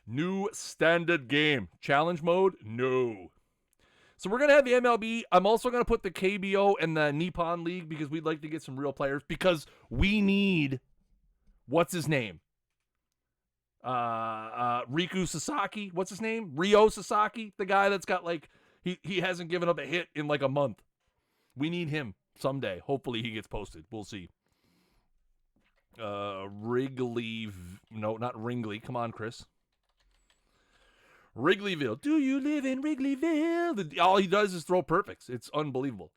New standard game. Challenge mode? No. So we're going to have the MLB. I'm also going to put the KBO and the Nippon League because we'd like to get some real players because we need, what's his name? Riku Sasaki. What's his name? Ryo Sasaki. The guy that's got like, he hasn't given up a hit in like a month. We need him someday. Hopefully he gets posted. We'll see. Wrigley. No, not Wrigley. Come on, Chris. Wrigleyville. Do you live in Wrigleyville? All he does is throw perfects. It's unbelievable.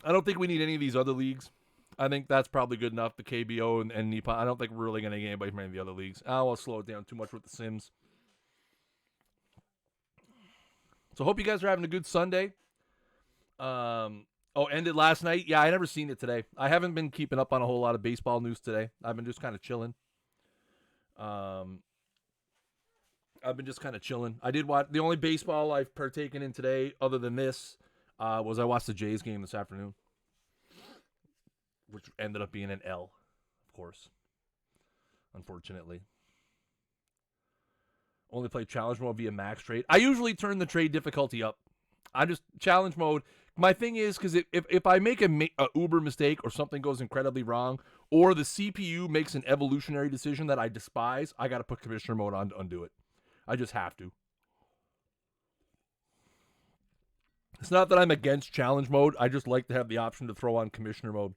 I don't think we need any of these other leagues. I think that's probably good enough. The KBO and Nippon. I don't think we're really going to get anybody from any of the other leagues. I'll slow it down too much with the Sims. So hope you guys are having a good Sunday. Ended last night. Yeah, I never seen it today. I haven't been keeping up on a whole lot of baseball news today. I've been just kind of chilling. I did watch the only baseball I've partaken in today, other than this, was I watched the Jays game this afternoon, which ended up being an L, of course. Unfortunately, only play challenge mode via max trade. I usually turn the trade difficulty up. I just challenge mode. My thing is because if I make a uber mistake or something goes incredibly wrong, or the CPU makes an evolutionary decision that I despise, I got to put commissioner mode on to undo it. I just have to. It's not that I'm against challenge mode. I just like to have the option to throw on commissioner mode.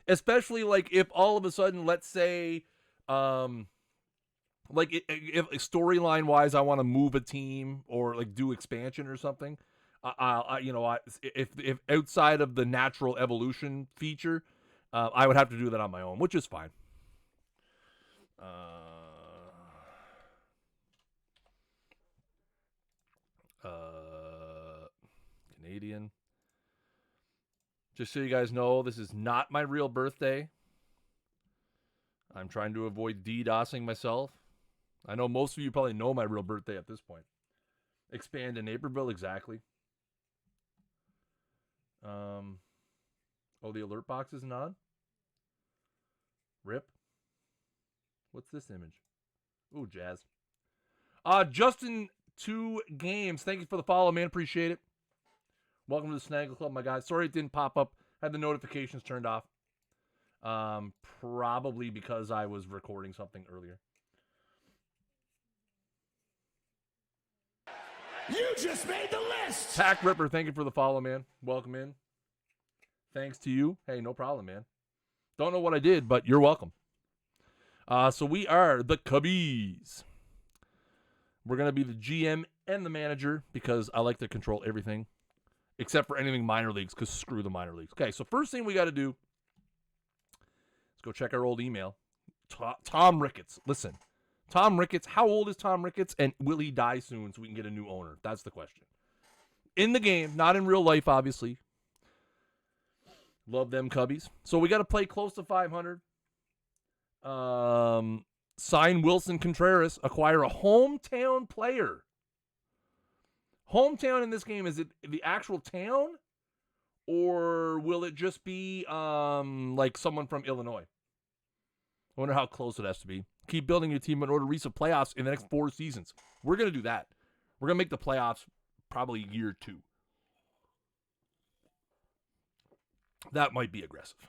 Especially like if all of a sudden, let's say, if storyline wise, I want to move a team or like do expansion or something. If outside of the natural evolution feature, I would have to do that on my own, which is fine. Canadian. Just so you guys know, this is not my real birthday. I'm trying to avoid DDoSing myself. I know most of you probably know my real birthday at this point. Expand in Naperville, exactly. The alert box isn't on? Rip. What's this image? Ooh, jazz. Justin, 2 games. Thank you for the follow, man. Appreciate it. Welcome to the Snaggle Club, my guys. Sorry it didn't pop up. Had the notifications turned off. Probably because I was recording something earlier. You just made the list! Pack Ripper, thank you for the follow, man. Welcome in. Thanks to you. Hey, no problem, man. Don't know what I did, but you're welcome. So we are the Cubbies. We're going to be the GM and the manager because I like to control everything except for anything minor leagues because screw the minor leagues. Okay, so first thing we got to do, let's go check our old email. Tom Ricketts. Listen, Tom Ricketts, how old is Tom Ricketts and will he die soon so we can get a new owner? That's the question. In the game, not in real life, obviously. Love them Cubbies. So we got to play close to 500. Sign Wilson Contreras. Acquire a hometown player. Hometown in this game, is it the actual town? Or will it just be like someone from Illinois? I wonder how close it has to be. Keep building your team in order to reach the playoffs in the next 4 seasons. We're going to do that. We're going to make the playoffs probably year 2. That might be aggressive.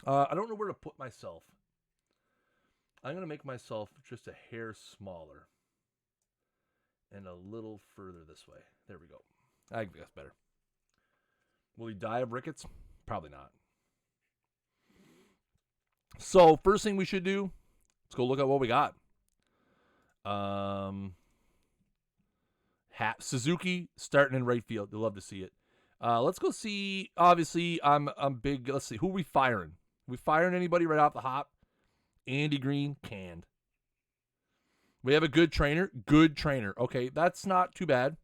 I don't know where to put myself. I'm going to make myself just a hair smaller. And a little further this way. There we go. I think that's better. Will he die of rickets? Probably not. So, first thing we should do, let's go look at what we got. Suzuki starting in right field. You'll love to see it. Let's go see. Obviously, I'm big. Let's see. Who are we firing? We firing anybody right off the hop? Andy Green, canned. We have a good trainer. Good trainer. Okay, that's not too bad.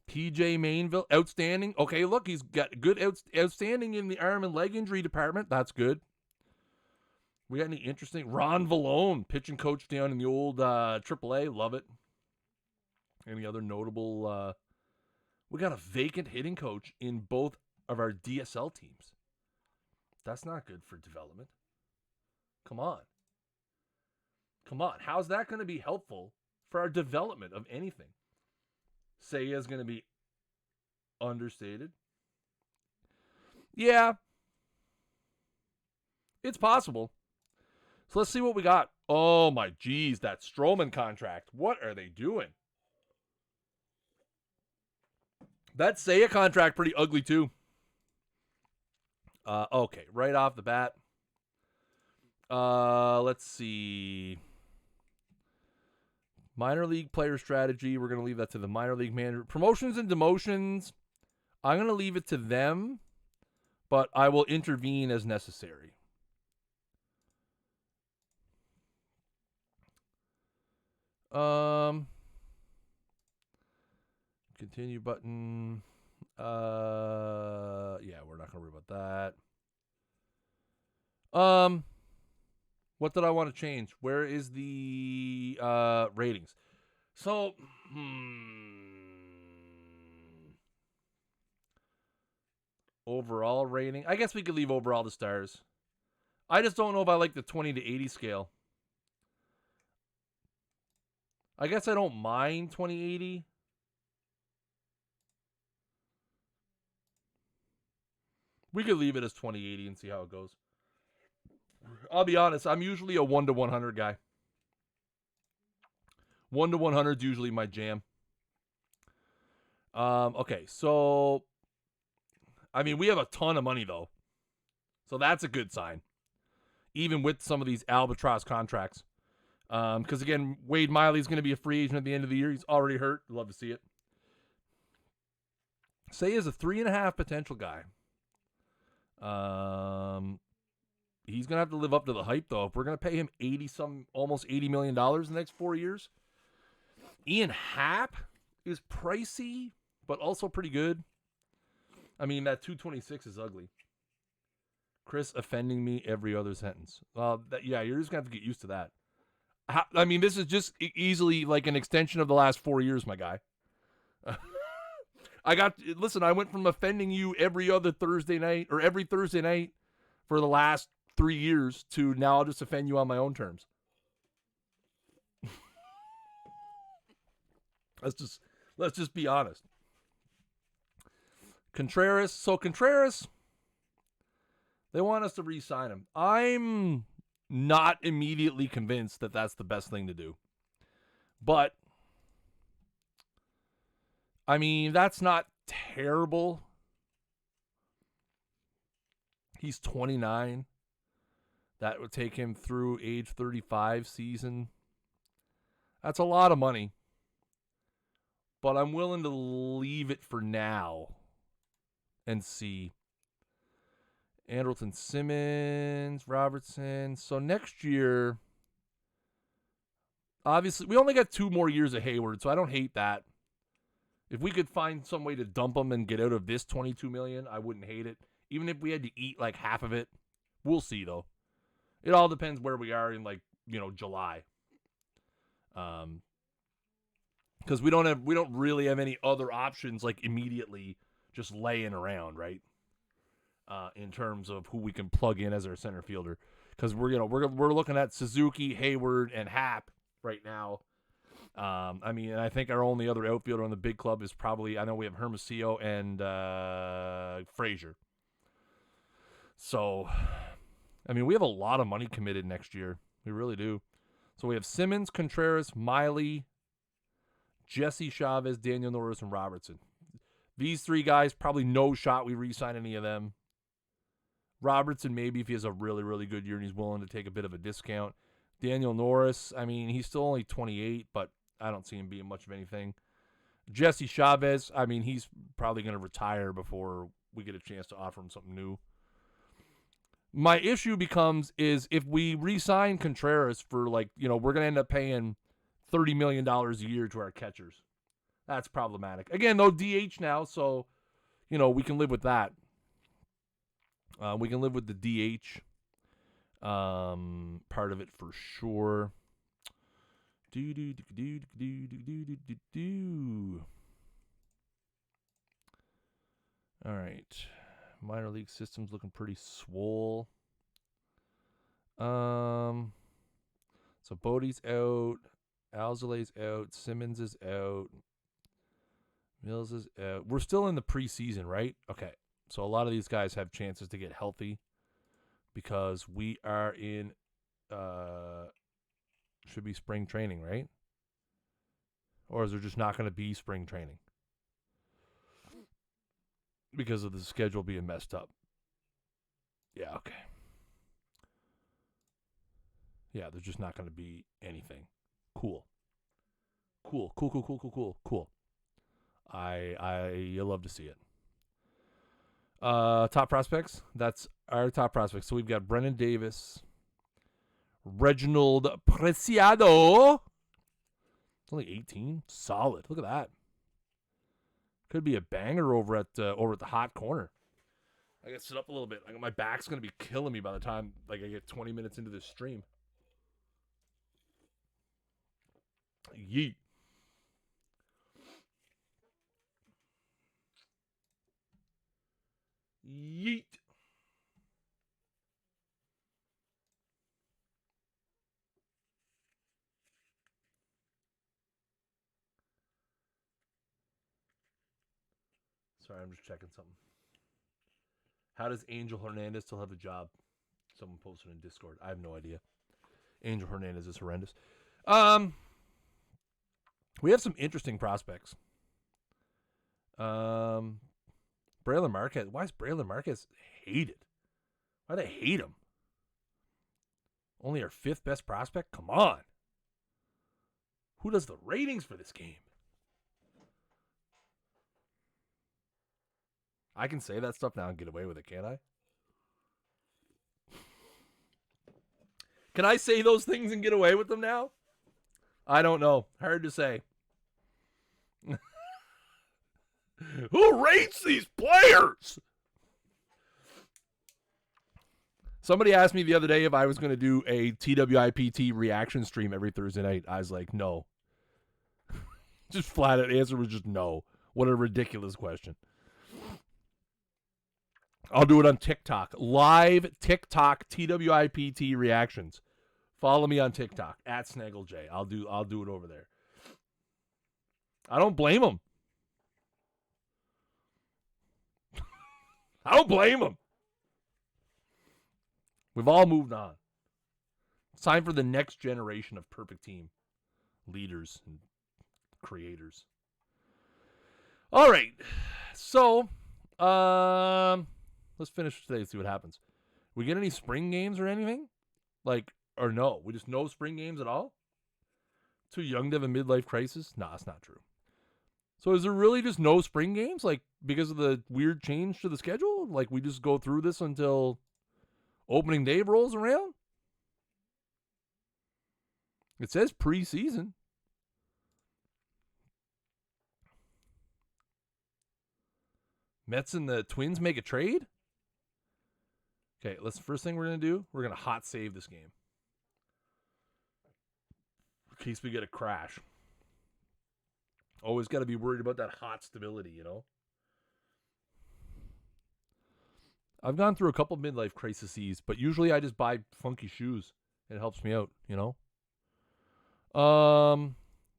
PJ Mainville, outstanding. Okay, look, he's got good outstanding in the arm and leg injury department. That's good. We got any interesting? Ron Vallone, pitching coach down in the old AAA. Love it. Any other notable? We got a vacant hitting coach in both of our DSL teams. That's not good for development. Come on. Come on. How's that going to be helpful for our development of anything? Seiya is going to be understated. Yeah. It's possible. So let's see what we got. Oh my geez, that Stroman contract. What are they doing? That Seiya contract pretty ugly too. Okay, right off the bat. Let's see. Minor league player strategy. We're going to leave that to the minor league manager. Promotions and demotions. I'm going to leave it to them, but I will intervene as necessary. Continue button. Yeah, we're not gonna worry about that. What did I want to change? Where is the ratings? So, overall rating. I guess we could leave overall to stars. I just don't know if I like the 20 to 80 scale. I guess I don't mind 2080. We could leave it as 2080 and see how it goes. I'll be honest, I'm usually a 1 to 100 guy. 1 to 100 is usually my jam. Okay, so I mean, we have a ton of money though. So that's a good sign. Even with some of these albatross contracts. Because again, Wade Miley's going to be a free agent at the end of the year. He's already hurt. Love to see it. Say is a 3.5 potential guy. He's going to have to live up to the hype, though. If we're going to pay him almost $80 million in the next 4 years. Ian Happ is pricey, but also pretty good. I mean, that 226 is ugly. Chris offending me every other sentence. Yeah, you're just going to have to get used to that. I mean, this is just easily like an extension of the last 4 years, my guy. I went from offending you every other Thursday night or every Thursday night for the last 3 years to now I'll just offend you on my own terms. Let's just be honest. Contreras, they want us to re-sign him. I'm not immediately convinced that that's the best thing to do. But, I mean, that's not terrible. He's 29. That would take him through age 35 season. That's a lot of money. But I'm willing to leave it for now and see. Andrelton Simmons, Robertson. So next year, obviously, we only got 2 more years of Hayward, so I don't hate that. If we could find some way to dump him and get out of this $22 million, I wouldn't hate it. Even if we had to eat like half of it. We'll see, though. It all depends where we are in, July. Because we don't really have any other options, immediately just laying around, right? In terms of who we can plug in as our center fielder, because we're looking at Suzuki, Hayward, and Happ right now. I think our only other outfielder on the big club is probably, I know we have Hermosillo and Frazier. So, we have a lot of money committed next year. We really do. So we have Simmons, Contreras, Miley, Jesse Chavez, Daniel Norris, and Robertson. These 3 guys, probably no shot we re-sign any of them. Robertson, maybe if he has a really, really good year and he's willing to take a bit of a discount. Daniel Norris, he's still only 28, but I don't see him being much of anything. Jesse Chavez, he's probably going to retire before we get a chance to offer him something new. My issue is if we re-sign Contreras for, we're going to end up paying $30 million a year to our catchers. That's problematic. Again, though, DH now, so, we can live with that. We can live with the DH part of it for sure. All right. Minor league system's looking pretty swole. So So Bodie's out. Alzolay's out. Simmons is out. Mills is out. We're still in the preseason, right? Okay. So a lot of these guys have chances to get healthy because we are in should be spring training, right? Or is there just not going to be spring training because of the schedule being messed up? Yeah, okay. Yeah, there's just not going to be anything. Cool. I love to see it. Top prospects. That's our top prospects. So we've got Brennan Davis, Reginald Preciado. It's only 18. Solid. Look at that. Could be a banger over at the hot corner. I got to sit up a little bit. My back's gonna be killing me by the time I get 20 minutes into this stream. Yeet. Yeet. Sorry, I'm just checking something. How does Angel Hernandez still have a job? Someone posted in Discord. I have no idea. Angel Hernandez is horrendous. We have some interesting prospects. Braylon Marquez. Why is Braylon Marquez hated? Why do they hate him? Only our 5th best prospect? Come on. Who does the ratings for this game? I can say that stuff now and get away with it, can't I? Can I say those things and get away with them now? I don't know. Hard to say. Who rates these players? Somebody asked me the other day if I was going to do a TWIPT reaction stream every Thursday night. I was like, no. Just flat out answer was just no. What a ridiculous question. I'll do it on TikTok. Live TikTok TWIPT reactions. Follow me on TikTok at SnaggleJ. I'll do it over there. I don't blame him. I don't blame him. We've all moved on. It's time for the next generation of perfect team leaders and creators. All right. So, let's finish today and see what happens. We get any spring games or anything? Or no? We just no spring games at all? Too young to have a midlife crisis? Nah, that's not true. So is there really just no spring games? Because of the weird change to the schedule? We just go through this until opening day rolls around? It says preseason. Mets and the Twins make a trade? Okay, first thing we're going to do, we're going to hot save this game. In case we get a crash. Always got to be worried about that hot stability, you know? I've gone through a couple midlife crises, but usually I just buy funky shoes. It helps me out, you know?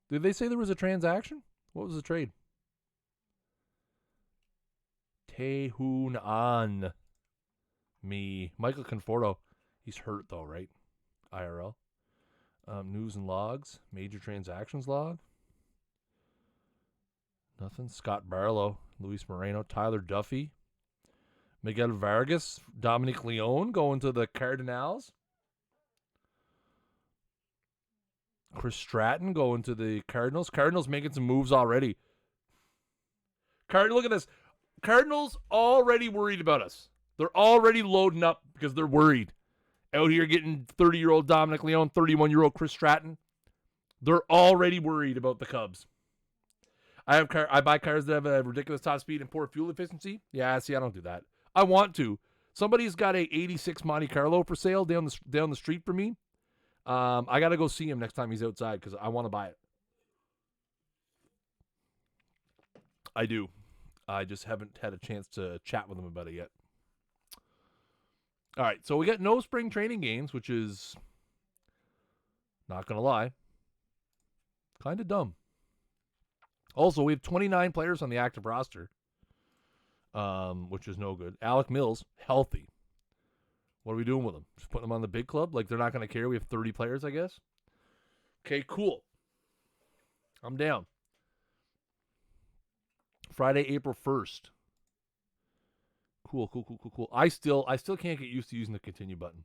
Did they say there was a transaction? What was the trade? Tehunan. Me. Michael Conforto. He's hurt though, right? IRL. News and logs. Major transactions log. Nothing. Scott Barlow. Luis Moreno. Tyler Duffy. Miguel Vargas. Dominic Leone going to the Cardinals. Chris Stratton going to the Cardinals. Cardinals making some moves already. Look at this. Cardinals already worried about us. They're already loading up because they're worried. Out here getting 30-year-old Dominic Leone, 31-year-old Chris Stratton. They're already worried about the Cubs. I buy cars that have a ridiculous top speed and poor fuel efficiency. Yeah, see, I don't do that. I want to. Somebody's got a 86 Monte Carlo for sale down the street for me. I got to go see him next time he's outside because I want to buy it. I do. I just haven't had a chance to chat with him about it yet. All right, so we got no spring training games, which is Not going to lie. Kind of dumb. Also, we have 29 players on the active roster, which is no good. Alec Mills, healthy. What are we doing with him? Just putting him on the big club? Like, they're not going to care? We have 30 players, I guess? Okay, cool. I'm down. Friday, April 1st. Cool. I still can't get used to using the continue button.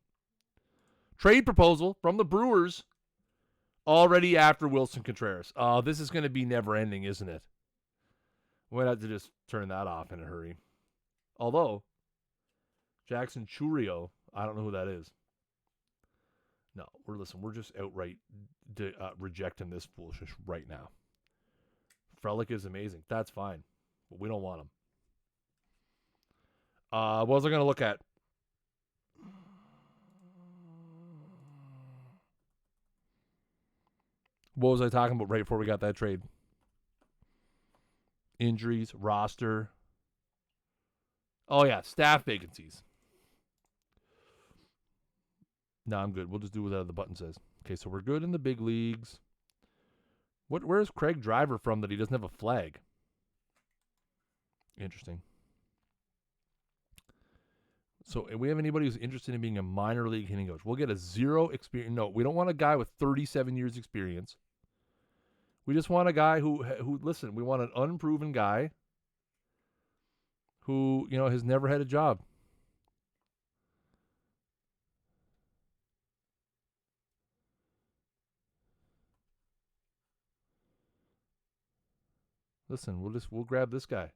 Trade proposal from the Brewers already after Wilson Contreras. Oh, this is going to be never ending, isn't it? We might have to just turn that off in a hurry. Although, Jackson Churio, I don't know who that is. No, we're just outright rejecting this foolishness right now. Frelick is amazing. That's fine. But we don't want him. What was I going to look at? What was I talking about right before we got that trade? Injuries, roster. Oh, yeah, staff vacancies. No, I'm good. We'll just do what the button says. Okay, so we're good in the big leagues. Where's Craig Driver from that he doesn't have a flag? Interesting. So, if we have anybody who's interested in being a minor league hitting coach, we'll get a zero experience. No, we don't want a guy with 37 years experience. We just want a guy who listen, we want an unproven guy who, has never had a job. Listen, we'll grab this guy.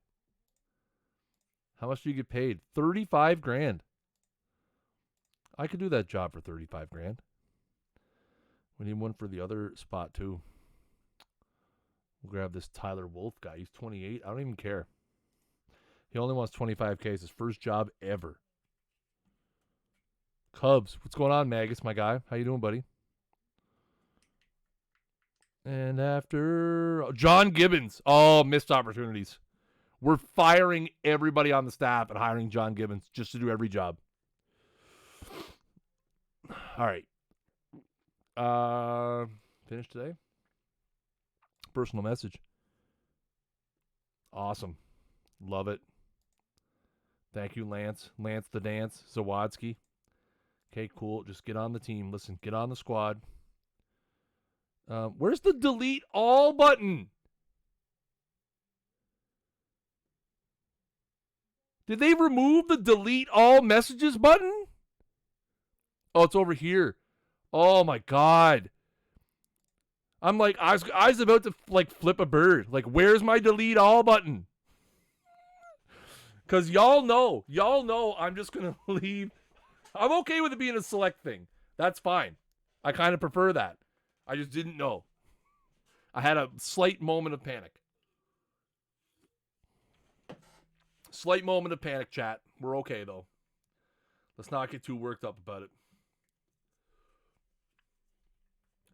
How much do you get paid? $35,000. I could do that job for $35,000. We need one for the other spot too. We'll grab this Tyler Wolf guy. He's 28. I don't even care. He only wants $25K. It's his first job ever. Cubs. What's going on, Magus, my guy? How you doing, buddy? And after John Gibbons. Oh, missed opportunities. We're firing everybody on the staff and hiring John Gibbons just to do every job. All right. Finished today? Personal message. Awesome. Love it. Thank you, Lance. Lance the Dance. Zawadski. Okay, cool. Just get on the team. Listen, get on the squad. Where's the delete all button? Did they remove the delete all messages button? Oh, it's over here. Oh my God. I'm like, I was about to flip a bird. Like, where's my delete all button? Because y'all know I'm just going to leave. I'm okay with it being a select thing. That's fine. I kind of prefer that. I just didn't know. I had a slight moment of panic. Slight moment of panic, chat. We're okay, though. Let's not get too worked up about it.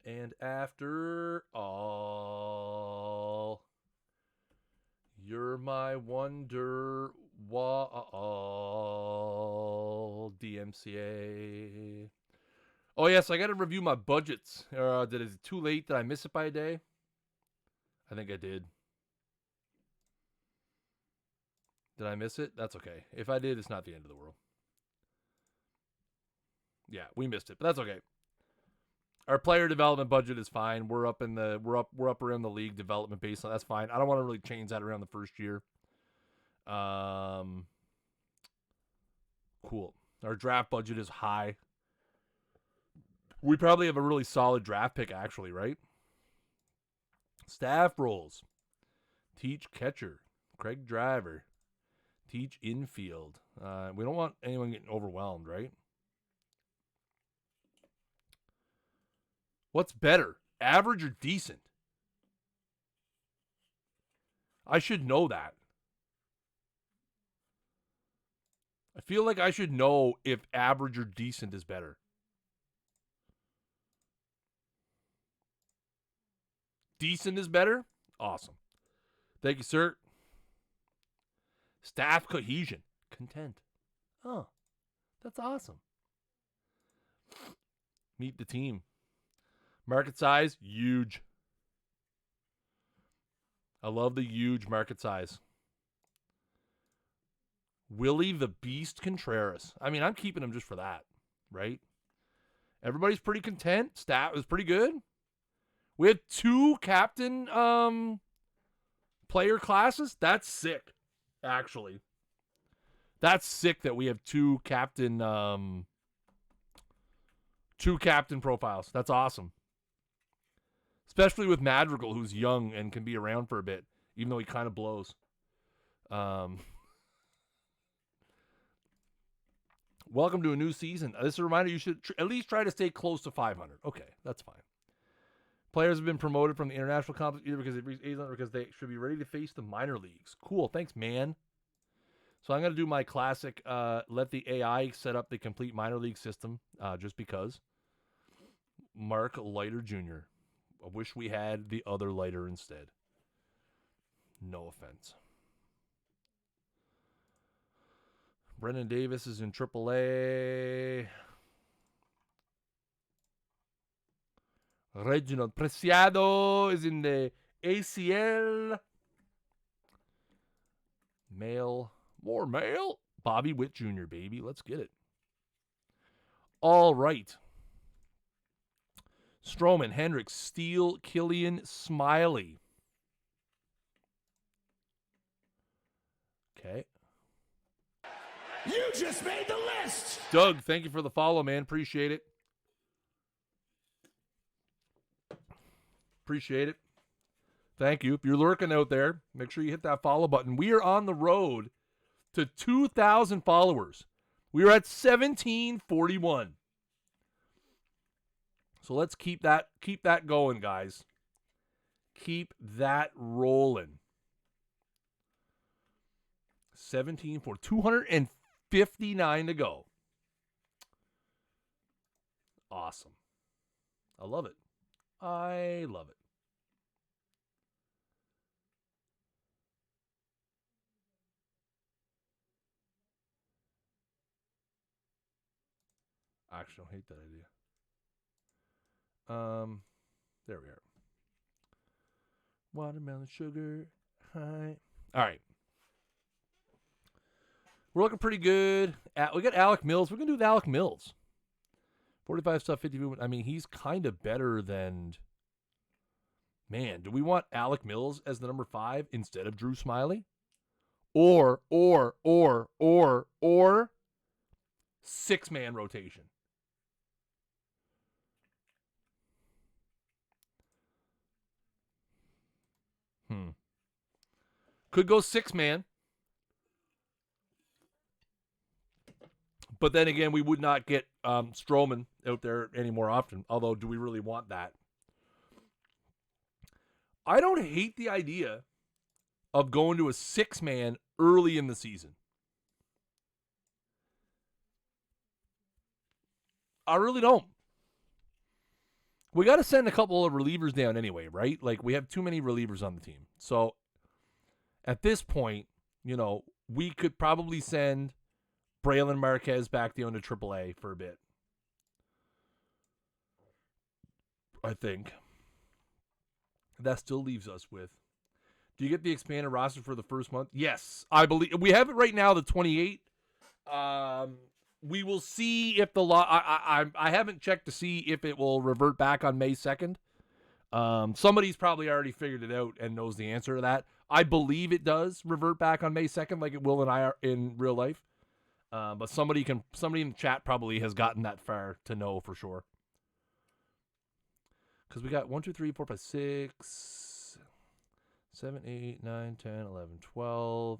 And after all, you're my wonder wall, DMCA. Oh, yes, I got to review my budgets. Is it too late? Did I miss it by a day? I think I did. Did I miss it? That's okay. If I did, it's not the end of the world. Yeah, we missed it, but that's okay. Our player development budget is fine. We're up around the league development baseline. That's fine. I don't want to really change that around the first year. Cool. Our draft budget is high. We probably have a really solid draft pick, actually, right? Staff roles. Teach catcher. Craig Driver. Teach infield. We don't want anyone getting overwhelmed, right? What's better, average or decent? I should know that. I feel like I should know if average or decent is better. Decent is better? Awesome. Thank you, sir. Staff cohesion. Content. Oh, that's awesome. Meet the team. Market size, huge. I love the huge market size. Willie the Beast Contreras. I mean, I'm keeping him just for that, right? Everybody's pretty content. Stat was pretty good. We had 2 captain player classes. That's sick, actually. That's sick that we have 2 captain profiles. That's awesome. Especially with Madrigal, who's young and can be around for a bit, even though he kind of blows. Welcome to a new season. This is a reminder you should at least try to stay close to 500. Okay, that's fine. Players have been promoted from the international competition either because they reached age limit or because they should be ready to face the minor leagues. Cool, thanks, man. So I'm going to do my classic, let the AI set up the complete minor league system, just because. Mark Leiter Jr. I wish we had the other Leiter instead. No offense. Brendan Davis is in AAA. Reginald Preciado is in the ACL. Male. More male. Bobby Witt Jr., baby. Let's get it. All right. Stroman, Hendricks, Steele, Killian, Smiley. Okay. You just made the list. Doug, thank you for the follow, man. Appreciate it. Appreciate it. Thank you. If you're lurking out there, make sure you hit that follow button. We are on the road to 2,000 followers. We are at 1741. So let's keep that going, guys. Keep that rolling. 17 for 259 to go. Awesome. I love it. I love it. Actually, I don't hate that idea. There we are. Watermelon sugar high. All right. We're looking pretty good. We got Alec Mills. We're going to do the Alec Mills. 45 stuff, 50 movement. I mean, he's kind of better than... Man, do we want Alec Mills as the number 5 instead of Drew Smiley? Or 6-man rotation. Could go 6-man. But then again, we would not get Stroman out there any more often. Although, do we really want that? I don't hate the idea of going to a 6-man early in the season. I really don't. We got to send a couple of relievers down anyway, right? Like, we have too many relievers on the team. So, at this point, we could probably send Braylon Marquez back down to AAA for a bit. I think. That still leaves us with, do you get the expanded roster for the first month? Yes. I believe we have it right now, the 28. We will see if the law. I haven't checked to see if it will revert back on May 2nd. Somebody's probably already figured it out and knows the answer to that. I believe it does revert back on May 2nd, like it will in real life. But somebody in the chat probably has gotten that far to know for sure. Because we got 1, 2, 3, 4, 5, 6, 7, 8, 9, 10, 11, 12,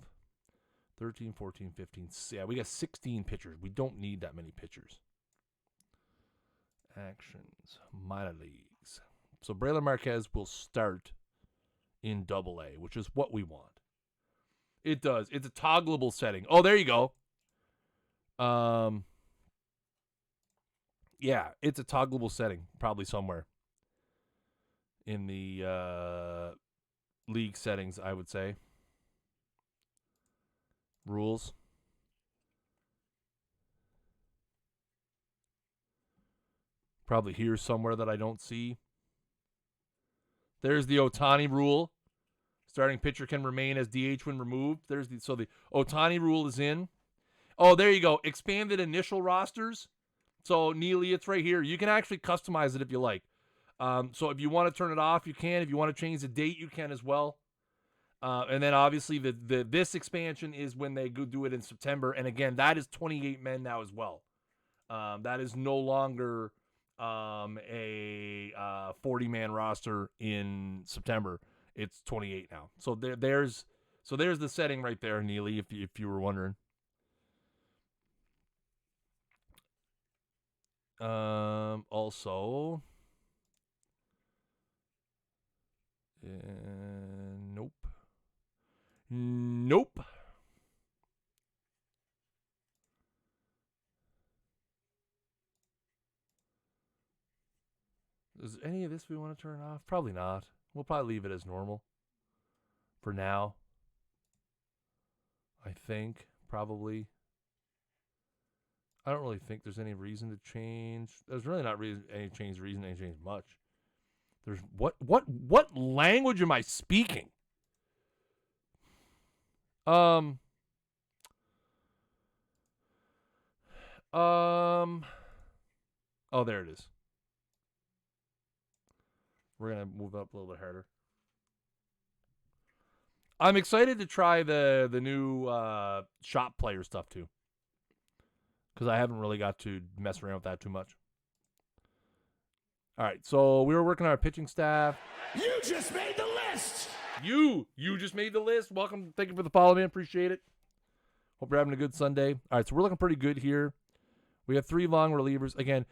13, 14, 15. Yeah, we got 16 pitchers. We don't need that many pitchers. Actions, minor leagues. So Braylon Marquez will start in AA, which is what we want. It does. It's a toggleable setting. Oh, there you go. Yeah, it's a toggleable setting, probably somewhere in the league settings, I would say. Rules. Probably here somewhere that I don't see. There's the Ohtani rule. Starting pitcher can remain as DH when removed. So the Ohtani rule is in. Oh, there you go. Expanded initial rosters. So, Neely, it's right here. You can actually customize it if you like. So if you want to turn it off, you can. If you want to change the date, you can as well. And then obviously this expansion is when they go do it in September. And again, that is 28 men now as well. That is no longer a 40-man roster in September. It's 28 now. So there's the setting right there, Neely, if you were wondering. Also, nope. Is any of this we want to turn off? Probably not. We'll probably leave it as normal for now. I think, probably. I don't really think there's any reason to change. There's really not any change much. There's what language am I speaking? Oh, there it is. We're going to move up a little bit harder. I'm excited to try the new shop player stuff too. Because I haven't really got to mess around with that too much. All right, so we were working on our pitching staff. You just made the list! You just made the list. Welcome. Thank you for the follow, man. Appreciate it. Hope you're having a good Sunday. All right, so we're looking pretty good here. We have 3 long relievers. Again,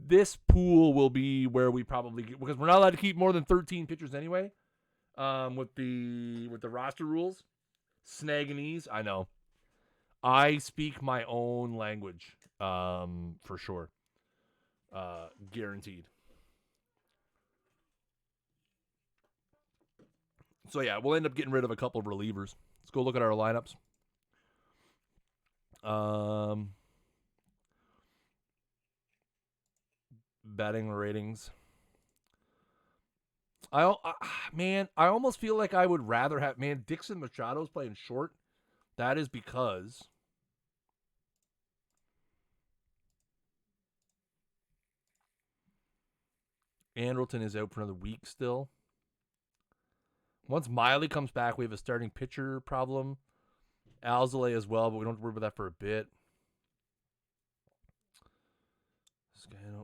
this pool will be where we probably get, because we're not allowed to keep more than 13 pitchers anyway. With the roster rules, Snaganese, I know. I speak my own language, for sure. Guaranteed. So yeah, we'll end up getting rid of a couple of relievers. Let's go look at our lineups. Batting ratings. I almost feel like I would rather have, Dixon Machado's playing short. That is because Andrelton is out for another week still. Once Miley comes back, we have a starting pitcher problem. Alzolay as well, but we don't have to worry about that for a bit.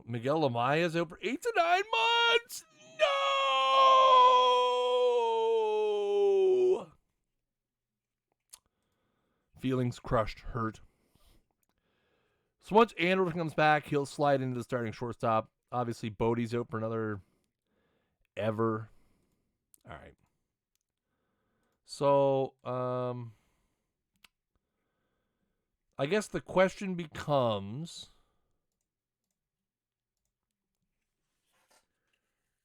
Miguel Amaya is out for 8 to 9 months. No! Feelings crushed, hurt. So once Andrelton comes back, he'll slide into the starting shortstop. Obviously, Bodie's out for another ever. All right. So, I guess the question becomes,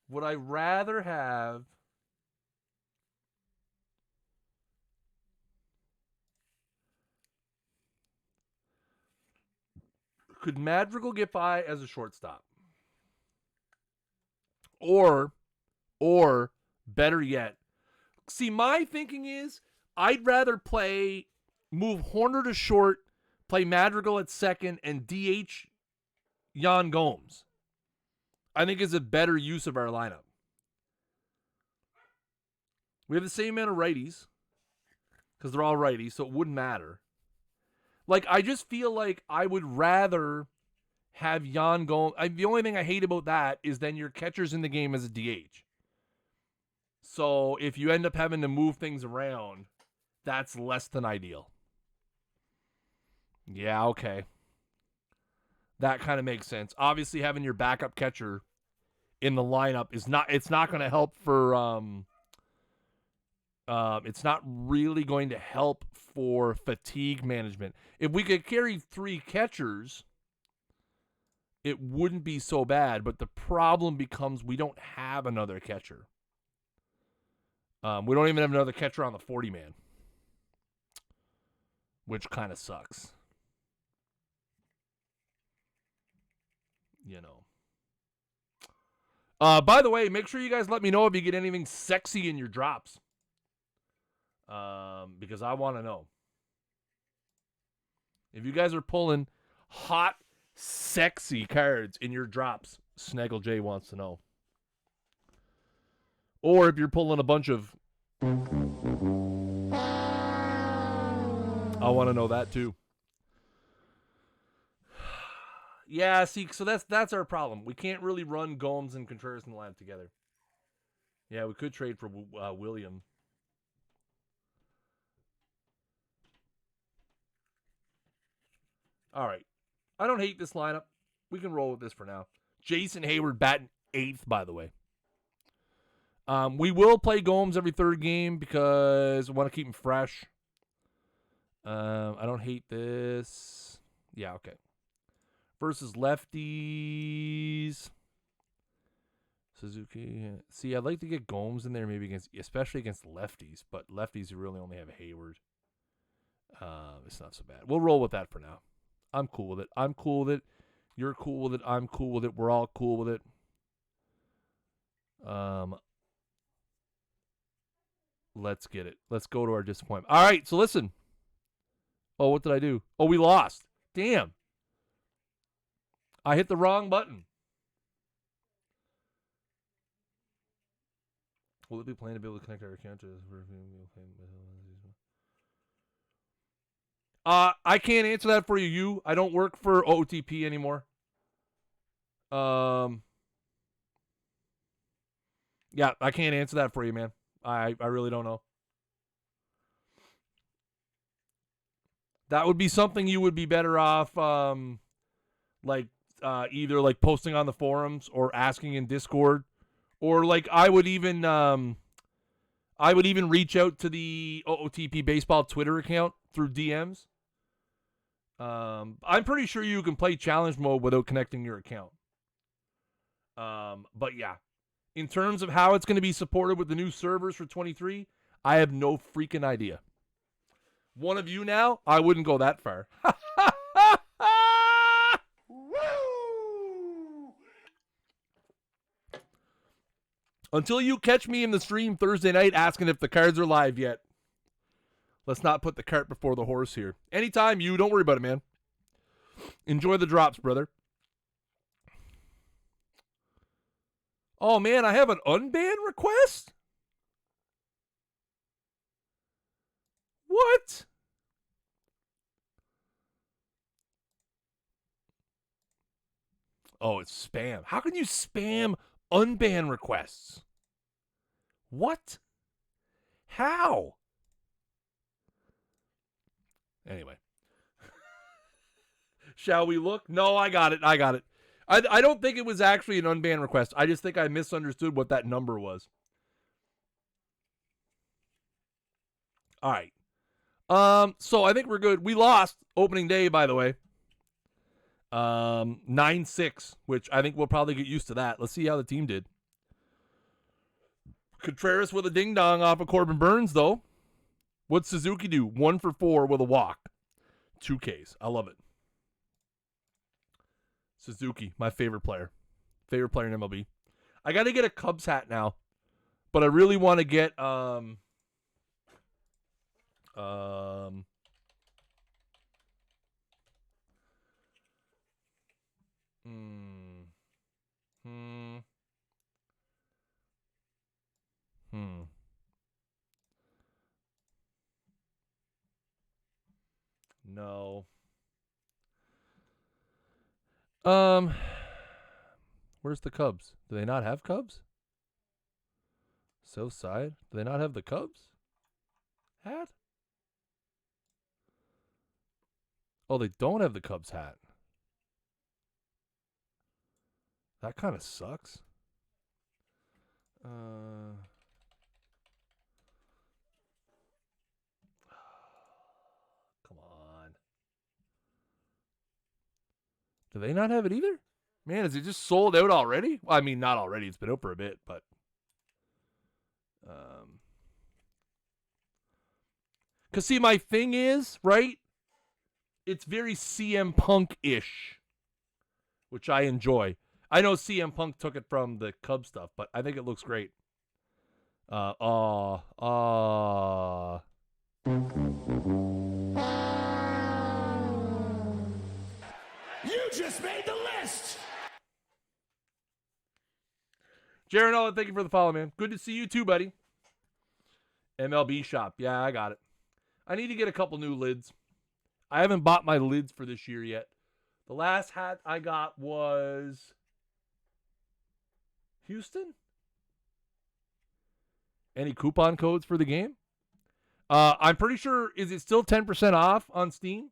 would I rather have could Madrigal get by as a shortstop? Or better yet, see, my thinking is I'd rather move Horner to short, play Madrigal at second, and DH Yan Gomes. I think is a better use of our lineup. We have the same amount of righties because they're all righties, so it wouldn't matter. Like, I just feel like I would rather have Yan Gomes. The only thing I hate about that is then your catcher's in the game as a DH. So if you end up having to move things around, that's less than ideal. Yeah, okay. That kind of makes sense. Obviously, having your backup catcher in the lineup it's not going to help for it's not really going to help for fatigue management. If we could carry 3 catchers, it wouldn't be so bad, but the problem becomes we don't have another catcher. We don't even have another catcher on the 40-man, which kind of sucks. You know. By the way, make sure you guys let me know if you get anything sexy in your drops. Because I want to know. If you guys are pulling hot, sexy cards in your drops, Snaggle J wants to know. Or if you're pulling a bunch of... I want to know that too. Yeah, see, so that's our problem. We can't really run Gomes and Contreras in the lineup together. Yeah, we could trade for William. All right. I don't hate this lineup. We can roll with this for now. Jason Hayward batting 8th, by the way. We will play Gomes every third game because I want to keep him fresh. I don't hate this. Yeah, okay. Versus lefties. Suzuki. See, I'd like to get Gomes in there maybe especially against lefties, but lefties who really only have Hayward. It's not so bad. We'll roll with that for now. I'm cool with it. I'm cool with it. You're cool with it. I'm cool with it. We're all cool with it. Let's get it. Let's go to our disappointment. All right, so listen. Oh, what did I do? Oh, we lost. Damn. I hit the wrong button. Will it be plain to be able to connect our account to this? I can't answer that for you. I don't work for OOTP anymore. Yeah, I can't answer that for you, man. I really don't know. That would be something you would be better off, either like posting on the forums or asking in Discord, or like I would even reach out to the OOTP Baseball Twitter account through DMs. I'm pretty sure you can play challenge mode without connecting your account. But yeah, in terms of how it's going to be supported with the new servers for 23, I have no freaking idea. One of you now, I wouldn't go that far. Until you catch me in the stream Thursday night asking if the cards are live yet. Let's not put the cart before the horse here. Anytime you, don't worry about it, man. Enjoy the drops, brother. Oh, man, I have an unban request? What? Oh, it's spam. How can you spam unban requests? What? How? Anyway. Shall we look? No, I got it. I don't think it was actually an unban request. I just think I misunderstood what that number was. All right. So I think we're good. We lost opening day, by the way. 9-6, which I think we'll probably get used to that. Let's see how the team did. Contreras with a ding-dong off of Corbin Burns, though. What'd Suzuki do? 1 for 4 with a walk. 2 Ks. I love it. Suzuki, my favorite player. Favorite player in MLB. I got to get a Cubs hat now, but I really want to get No. Where's the Cubs? Do they not have Cubs? South side? Do they not have the Cubs hat? Oh, they don't have the Cubs hat. That kind of sucks. Come on. Do they not have it either? Man, is it just sold out already? Well, I mean, not already. It's been out for a bit, but... Because, see, my thing is, right? It's very CM Punk-ish, which I enjoy. I know CM Punk took it from the Cubs stuff, but I think it looks great. You just made the list. Jaron Owen, thank you for the follow, man. Good to see you too, buddy. MLB shop. Yeah, I got it. I need to get a couple new lids. I haven't bought my lids for this year yet. The last hat I got was Houston. Any coupon codes for the game? I'm pretty sure, is it still 10% off on Steam?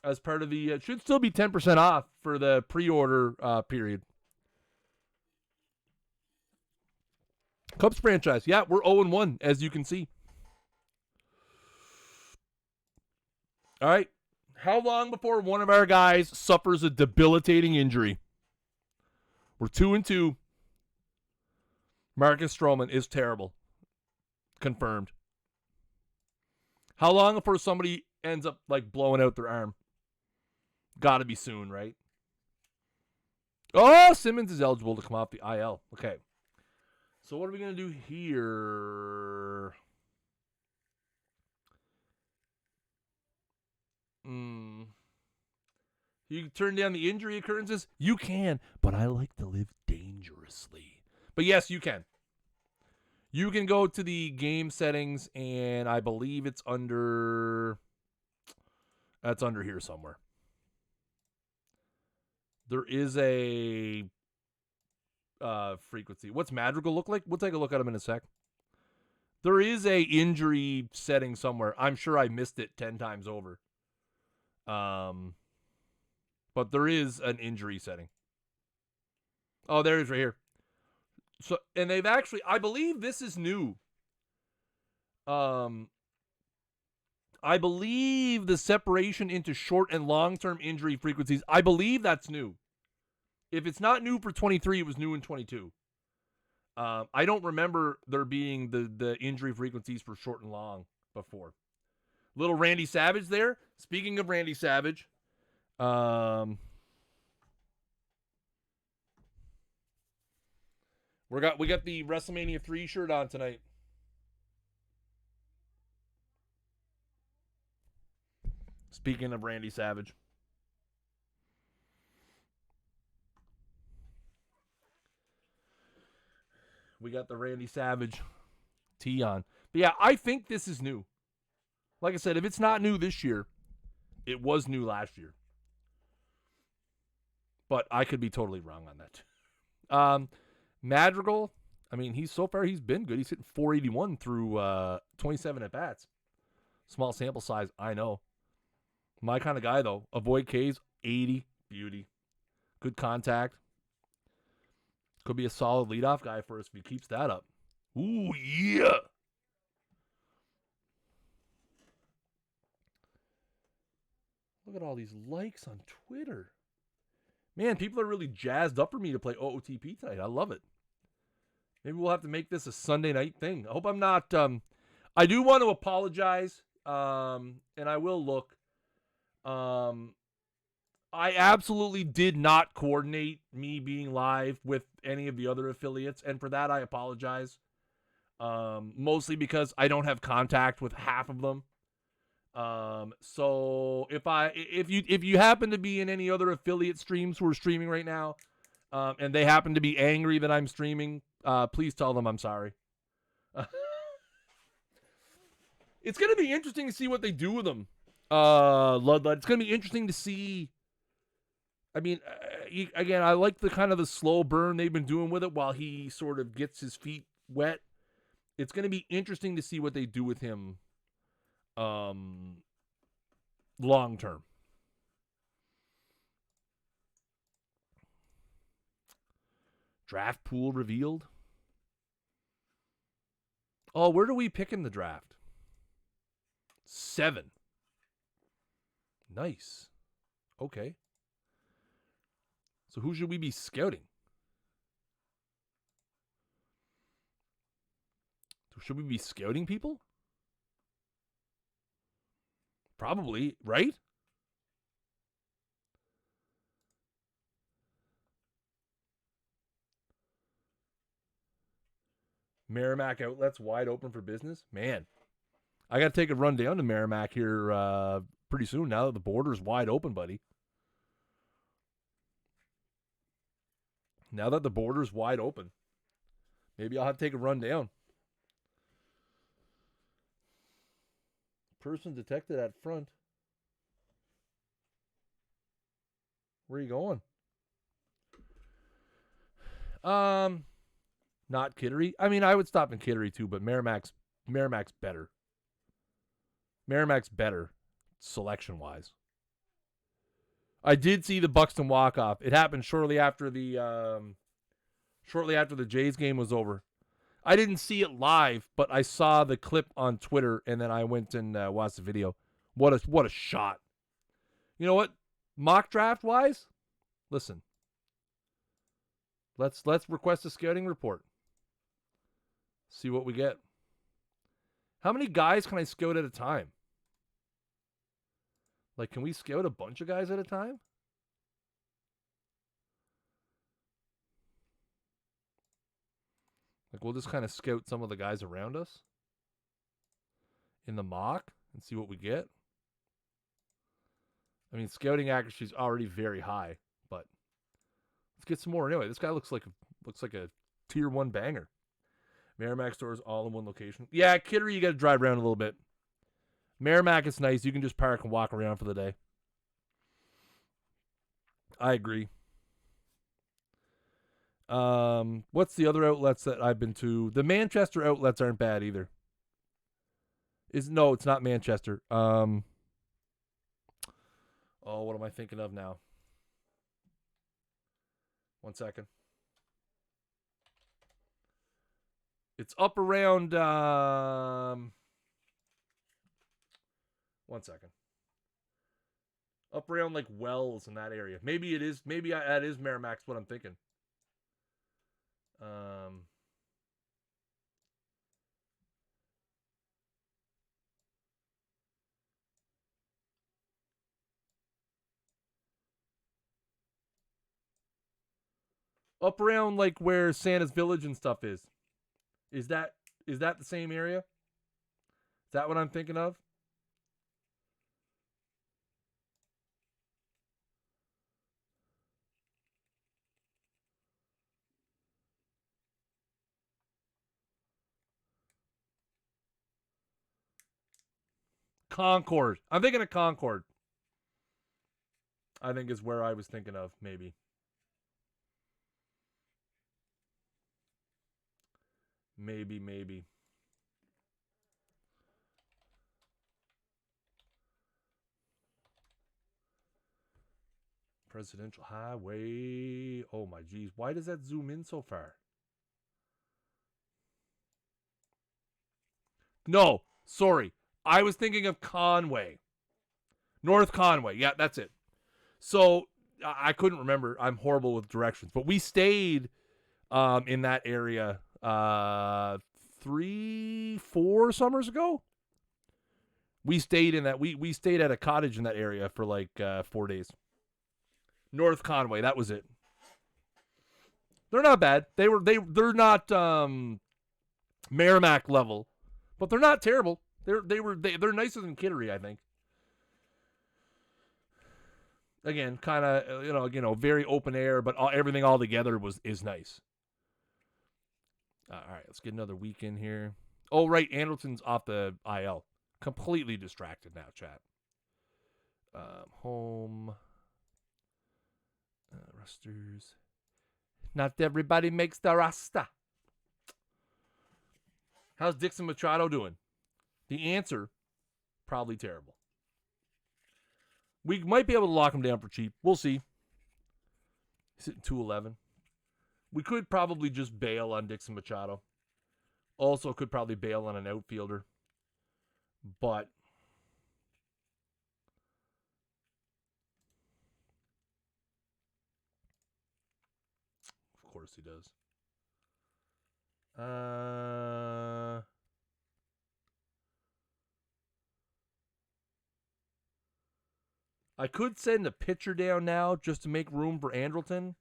As part of the, it should still be 10% off for the pre-order period. Cubs franchise. Yeah, we're 0-1, as you can see. All right. How long before one of our guys suffers a debilitating injury? We're 2-2. Marcus Stroman is terrible. Confirmed. How long before somebody ends up like blowing out their arm? Gotta be soon, right? Oh, Simmons is eligible to come off the IL. Okay. So what are we going to do here? You can turn down the injury occurrences? You can, but I like to live dangerously. But yes, you can. You can go to the game settings, and I believe it's under... That's under here somewhere. There is a frequency. What's Madrigal look like? We'll take a look at him in a sec. There is a injury setting somewhere. I'm sure I missed it 10 times over. But there is an injury setting. Oh, there it is right here. So, and they've actually, I believe this is new. I believe the separation into short and long-term injury frequencies, I believe that's new. If it's not new for 23, it was new in 22. I don't remember there being the injury frequencies for short and long before. Little Randy Savage there. Speaking of Randy Savage, we got the WrestleMania 3 shirt on tonight. Speaking of Randy Savage. We got the Randy Savage tee on. But yeah, I think this is new. Like I said, if it's not new this year, it was new last year. But I could be totally wrong on that. Madrigal, I mean, he's been good. He's hitting 481 through 27 at-bats. Small sample size, I know. My kind of guy, though. Avoid K's, 80, beauty. Good contact. Could be a solid leadoff guy for us if he keeps that up. Ooh, yeah. Look at all these likes on Twitter. Man, people are really jazzed up for me to play OOTP tonight. I love it. Maybe we'll have to make this a Sunday night thing. I hope I'm not... I do want to apologize, and I will look. I absolutely did not coordinate me being live with any of the other affiliates, and for that I apologize. Mostly because I don't have contact with half of them. So if you happen to be in any other affiliate streams who are streaming right now, and they happen to be angry that I'm streaming, please tell them I'm sorry. It's gonna be interesting to see what they do with them. Ludlud. It's gonna be interesting to see. I mean, again, I like the kind of the slow burn they've been doing with it while he sort of gets his feet wet. It's going to be interesting to see what they do with him long term. Draft pool revealed. Oh, where do we pick in the draft? 7. Nice. Okay. So who should we be scouting? Should we be scouting people? Probably, right? Merrimack outlets wide open for business. Man, I got to take a run down to Merrimack here pretty soon now that the border's wide open, buddy. Now that the border's wide open, maybe I'll have to take a run down. Person detected at front. Where are you going? Not Kittery. I mean, I would stop in Kittery too, but Merrimack's better. Merrimack's better selection-wise. I did see the Buxton walk-off. It happened shortly after the Jays game was over. I didn't see it live, but I saw the clip on Twitter, and then I went and watched the video. What a shot! You know what? Mock draft-wise, listen. Let's request a scouting report. See what we get. How many guys can I scout at a time? Like, can we scout a bunch of guys at a time? Like, we'll just kind of scout some of the guys around us in the mock and see what we get. I mean, scouting accuracy is already very high, but let's get some more. Anyway, this guy looks like a tier 1 banger. Merrimack stores all in one location. Yeah, Kittery, you got to drive around a little bit. Merrimack is nice. You can just park and walk around for the day. I agree. What's the other outlets that I've been to? The Manchester outlets aren't bad either. No, it's not Manchester. What am I thinking of now? One second. It's up around, one second. Up around like Wells in that area. Maybe it is. Maybe that is Merrimack's what I'm thinking. Up around like where Santa's Village and stuff is. Is that the same area? Is that what I'm thinking of? Concord. I'm thinking of Concord. I think is where I was thinking of, maybe. Maybe. Presidential Highway. Oh my geez. Why does that zoom in so far? No, sorry. I was thinking of Conway. North Conway. Yeah, that's it. So I couldn't remember. I'm horrible with directions. But we stayed in that area 3-4 summers ago. We stayed in that. We stayed at a cottage in that area for like 4 days. North Conway, that was it. They're not bad. They're not Merrimack level, but they're not terrible. They're nicer than Kittery, I think. Again, kind of very open air, but everything all together is nice. All right, let's get another week in here. Oh, right, Anderson's off the IL. Completely distracted now, chat. Home. Rosters. Not everybody makes the roster. How's Dixon Machado doing? The answer, probably terrible. We might be able to lock him down for cheap. We'll see. He's hitting 211. We could probably just bail on Dixon Machado. Also could probably bail on an outfielder. But of course he does. I could send a pitcher down now just to make room for Andrelton.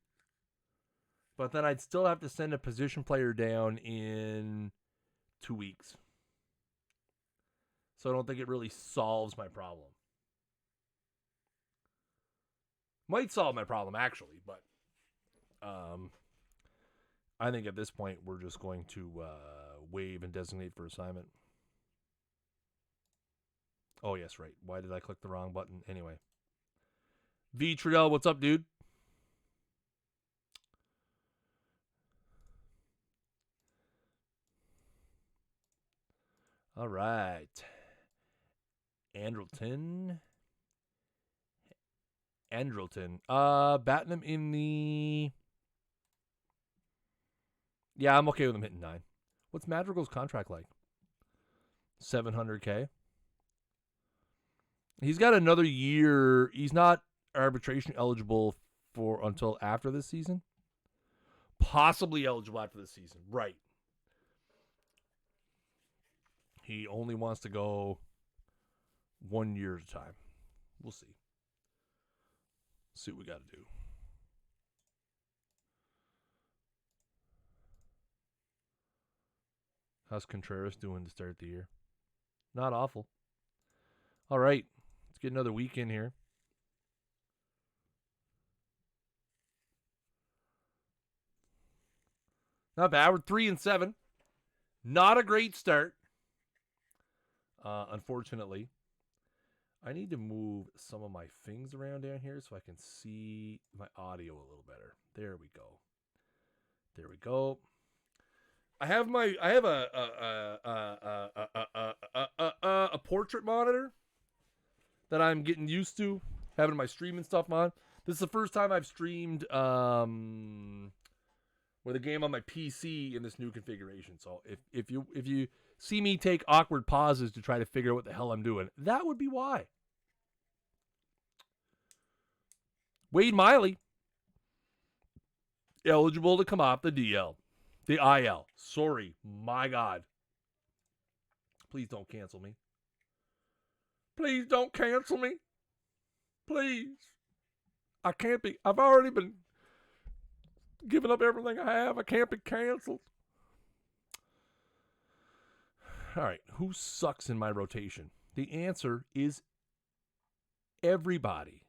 But then I'd still have to send a position player down in 2 weeks. So I don't think it really solves my problem. Might solve my problem, actually, but I think at this point we're just going to waive and designate for assignment. Oh, yes, right. Why did I click the wrong button? Anyway. V. Trudell, what's up, dude? All right. Andrelton. Batting him in the... Yeah, I'm okay with him hitting 9. What's Madrigal's contract like? $700K. He's got another year. He's not arbitration eligible for until after this season. Possibly eligible after this season. Right. He only wants to go 1 year at a time. We'll see. See what we got to do. How's Contreras doing to start the year? Not awful. All right. Let's get another week in here. Not bad. We're 3-7. Not a great start. Unfortunately. I need to move some of my things around down here so I can see my audio a little better. There we go. There we go. I have a portrait monitor that I'm getting used to having my streaming stuff on. This is the first time I've streamed with a game on my PC in this new configuration. So if you see me take awkward pauses to try to figure out what the hell I'm doing, that would be why. Wade Miley, eligible to come off the DL. The IL. Sorry. My God. Please don't cancel me. Please don't cancel me. Please. I can't be. I've already been giving up everything I have. I can't be canceled. All right. Who sucks in my rotation? The answer is everybody.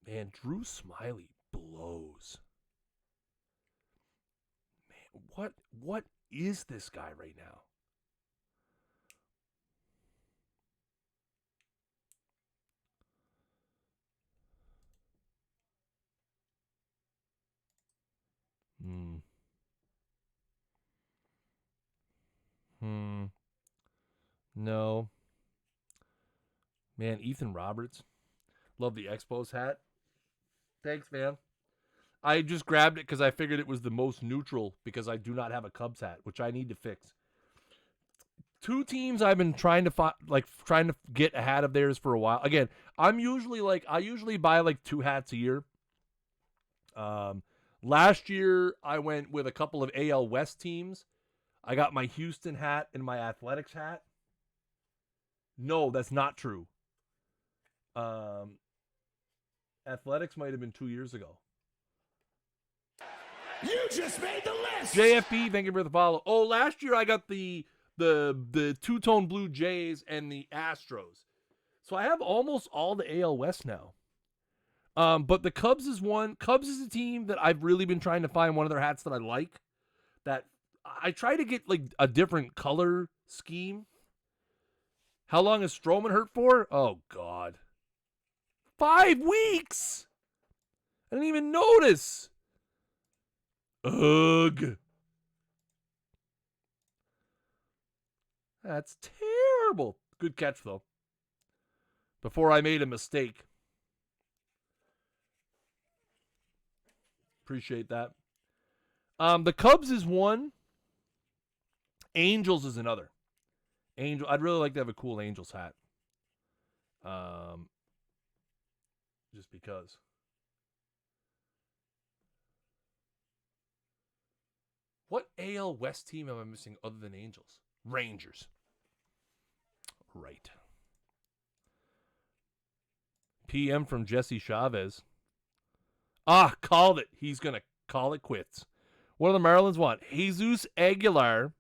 Man, Drew Smiley blows. Man, what is this guy right now? No. Man, Ethan Roberts. Love the Expos hat. Thanks, man. I just grabbed it because I figured it was the most neutral because I do not have a Cubs hat, which I need to fix. 2 teams I've been trying to get a hat of theirs for a while. Again, I usually buy like 2 hats a year. Last year I went with a couple of AL West teams. I got my Houston hat and my Athletics hat. No, that's not true. Athletics might have been 2 years ago. You just made the list. JFB, thank you for the follow. Oh, last year I got the two-tone blue Jays and the Astros. So I have almost all the AL West now. But the Cubs is one. Cubs is a team that I've really been trying to find one of their hats that I like. That I try to get like a different color scheme. How long is Stroman hurt for? Oh, God. 5 weeks! I didn't even notice. Ugh. That's terrible. Good catch, though. Before I made a mistake. Appreciate that. The Cubs is one. Angels is another. I'd really like to have a cool Angels hat. Just because. What AL West team am I missing other than Angels? Rangers. Right. PM from Jesse Chavez. Called it. He's going to call it quits. What do the Marlins want? Jesus Aguilar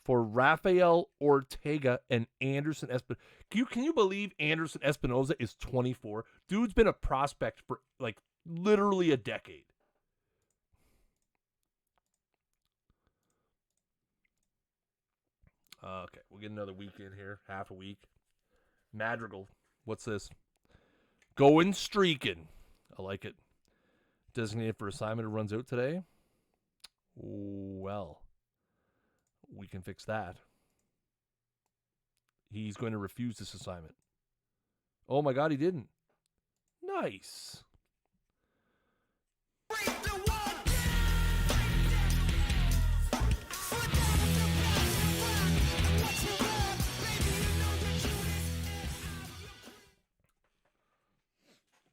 for Rafael Ortega and Anderson Espinosa. Can you believe Anderson Espinosa is 24? Dude's been a prospect for like literally a decade. Okay, we'll get another week in here, half a week. Madrigal, what's this? Going streaking. I like it. Designated for assignment runs out today. Well, we can fix that. He's going to refuse this assignment. Oh my God, he didn't. Nice.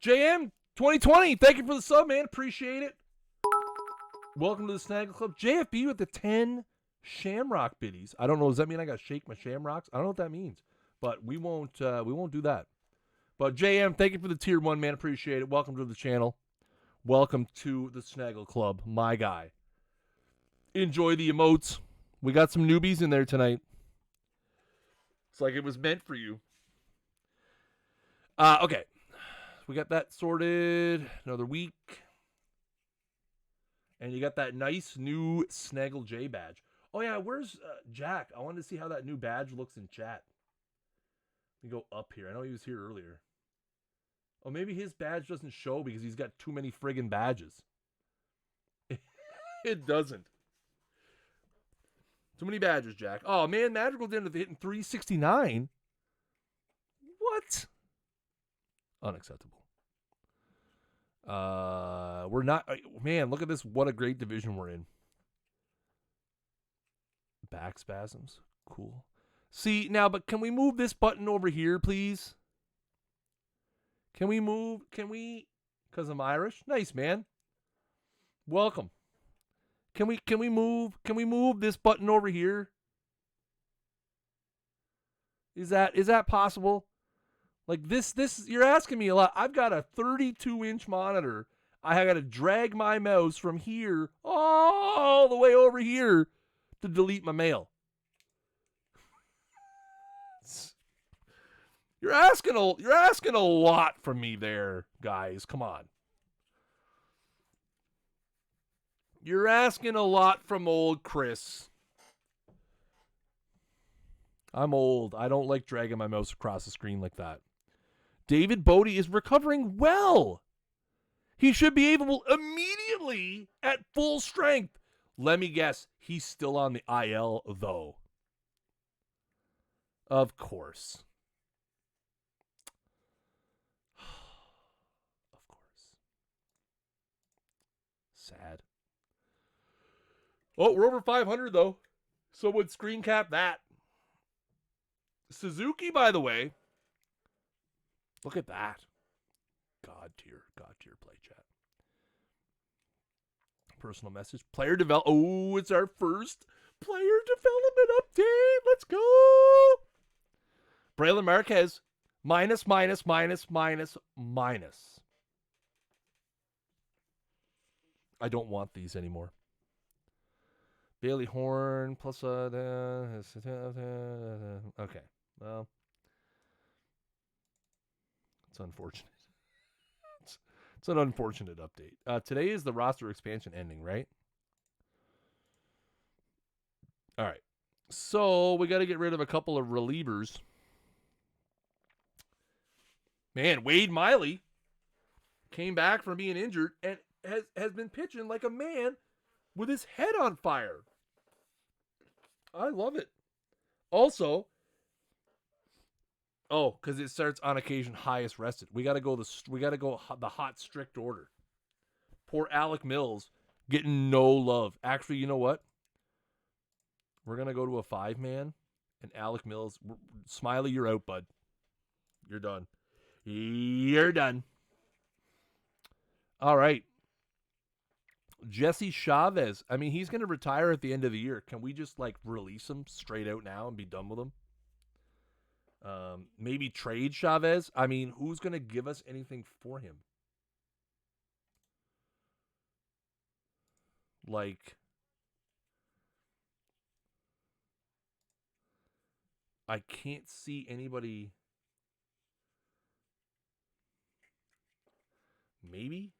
JM 2020, thank you for the sub, man. Appreciate it. Welcome to the Snaggle Club. JFB with the 10 Shamrock biddies. I don't know. Does that mean I got to shake my shamrocks? I don't know what that means, but we won't do that. But JM, thank you for the tier 1, man. Appreciate it. Welcome to the channel. Welcome to the Snaggle Club, my guy. Enjoy the emotes. We got some newbies in there tonight. It's like it was meant for you. Okay. We got that sorted. Another week. And you got that nice new Snaggle J badge. Oh, yeah. Where's Jack? I wanted to see how that new badge looks in chat. Let me go up here. I know he was here earlier. Oh, maybe his badge doesn't show because he's got too many friggin' badges. It doesn't. Too many badges, Jack. Oh, man. Madrigal didn't have hitting 369. What? Unacceptable. We're not, man, look at this. What a great division we're in. Back spasms. Cool. See, now, but can we move this button over here, please? Can we? Because I'm Irish? Nice, man. Welcome. Can we move this button over here? Is that possible? Like this, you're asking me a lot. I've got a 32-inch monitor. I got to drag my mouse from here all the way over here to delete my mail. You're asking a lot from me there, guys. Come on. You're asking a lot from old Chris. I'm old. I don't like dragging my mouse across the screen like that. David Bodie is recovering well. He should be able immediately at full strength. Let me guess. He's still on the IL, though. Of course. Of course. Sad. Oh, we're over 500, though. So would screen cap that. Suzuki, by the way. Look at that. God tier play chat. Personal message. Player develop. Oh, it's our first player development update. Let's go. Braylon Marquez. Minus. I don't want these anymore. Bailey Horn plus okay. Well, it's unfortunate. It's an unfortunate update. Today is the roster expansion ending, right? All right. So we got to get rid of a couple of relievers. Man, Wade Miley came back from being injured and has been pitching like a man with his head on fire. I love it. Also, because it starts on occasion highest rested. We got to go the hot strict order. Poor Alec Mills getting no love. Actually, you know what? We're gonna go to a 5-man, and Alec Mills, Smiley, you're out, bud. You're done. You're done. All right. Jesse Chavez. I mean, he's going to retire at the end of the year. Can we just, release him straight out now and be done with him? Maybe trade Chavez. I mean, who's going to give us anything for him? Like, I can't see anybody. Maybe?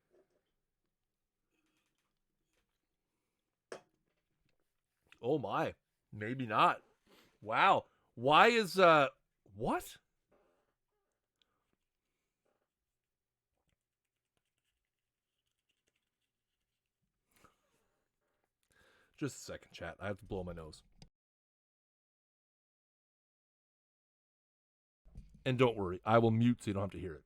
Oh my. Maybe not. Wow. Why is what? Just a second, chat. I have to blow my nose. And don't worry, I will mute so you don't have to hear it.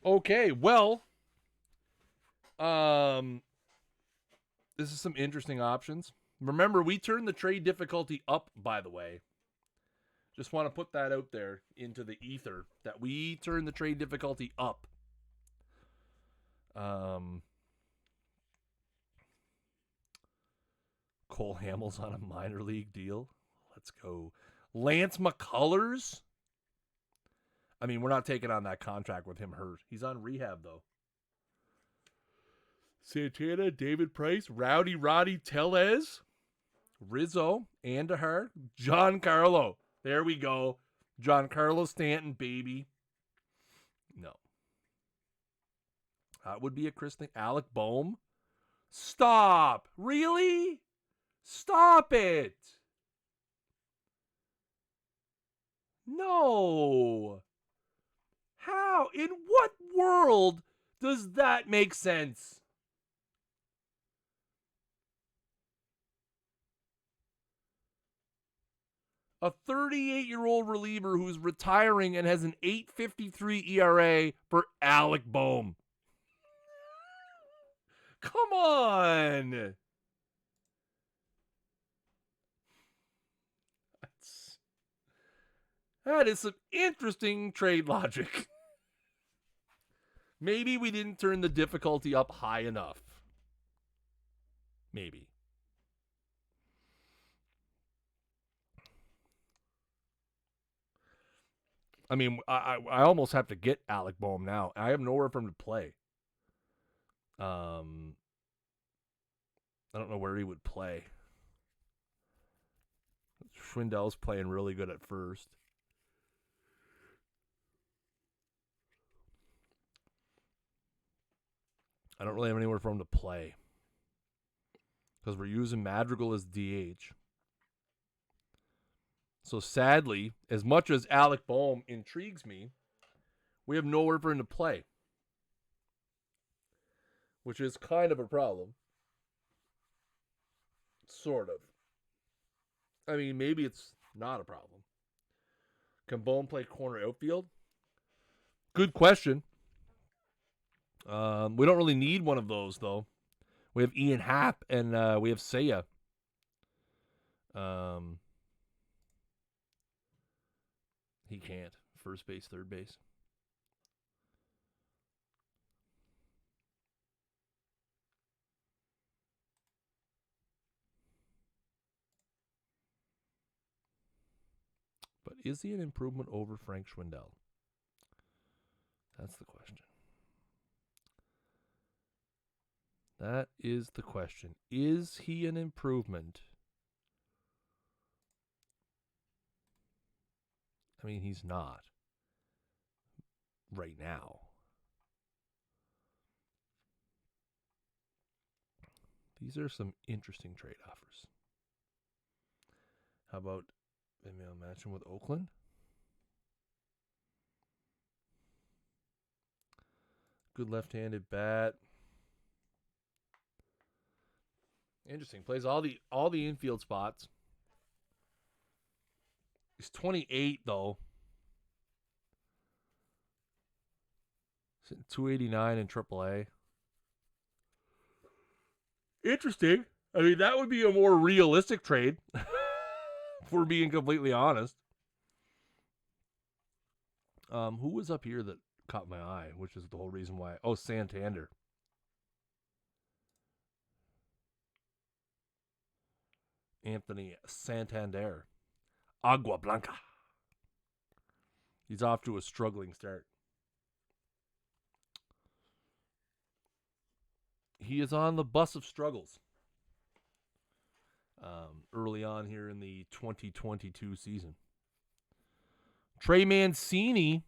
Okay, well, this is some interesting options. Remember, we turned the trade difficulty up, by the way. Just want to put that out there into the ether that we turned the trade difficulty up. Cole Hamels on a minor league deal. Let's go. Lance McCullers. I mean, we're not taking on that contract with him hurt. He's on rehab, though. Santana, David Price, Rowdy Roddy Tellez, Rizzo, Andahar, Giancarlo. There we go. Giancarlo Stanton, baby. No. That would be a Chris thing. Alec Bohm. Stop. Really? Stop it. No. How? In what world does that make sense? A 38-year-old reliever who's retiring and has an 8.53 ERA for Alec Bohm. Come on. That is some interesting trade logic. Maybe we didn't turn the difficulty up high enough. Maybe. I mean, I almost have to get Alec Bohm now. I have nowhere for him to play. I don't know where he would play. Schwendell's playing really good at first. I don't really have anywhere for him to play. Because we're using Madrigal as DH. So sadly, as much as Alec Bohm intrigues me, we have nowhere for him to play. Which is kind of a problem. Sort of. I mean, maybe it's not a problem. Can Bohm play corner outfield? Good question. We don't really need one of those, though. We have Ian Happ and we have Seiya. He can't. First base, third base. But is he an improvement over Frank Schwendell? That's the question. That is the question. Is he an improvement? I mean, he's not. Right now. These are some interesting trade offers. How about maybe I'll match him with Oakland? Good left-handed bat. Interesting. Plays all the infield spots. He's 28 though. Sitting 289 in AAA. Interesting. I mean, that would be a more realistic trade. If we're being completely honest. Who was up here that caught my eye, which is the whole reason why? Oh, Santander. Anthony Santander. Agua Blanca. He's off to a struggling start. He is on the bus of struggles. Early on here in the 2022 season. Trey Mancini.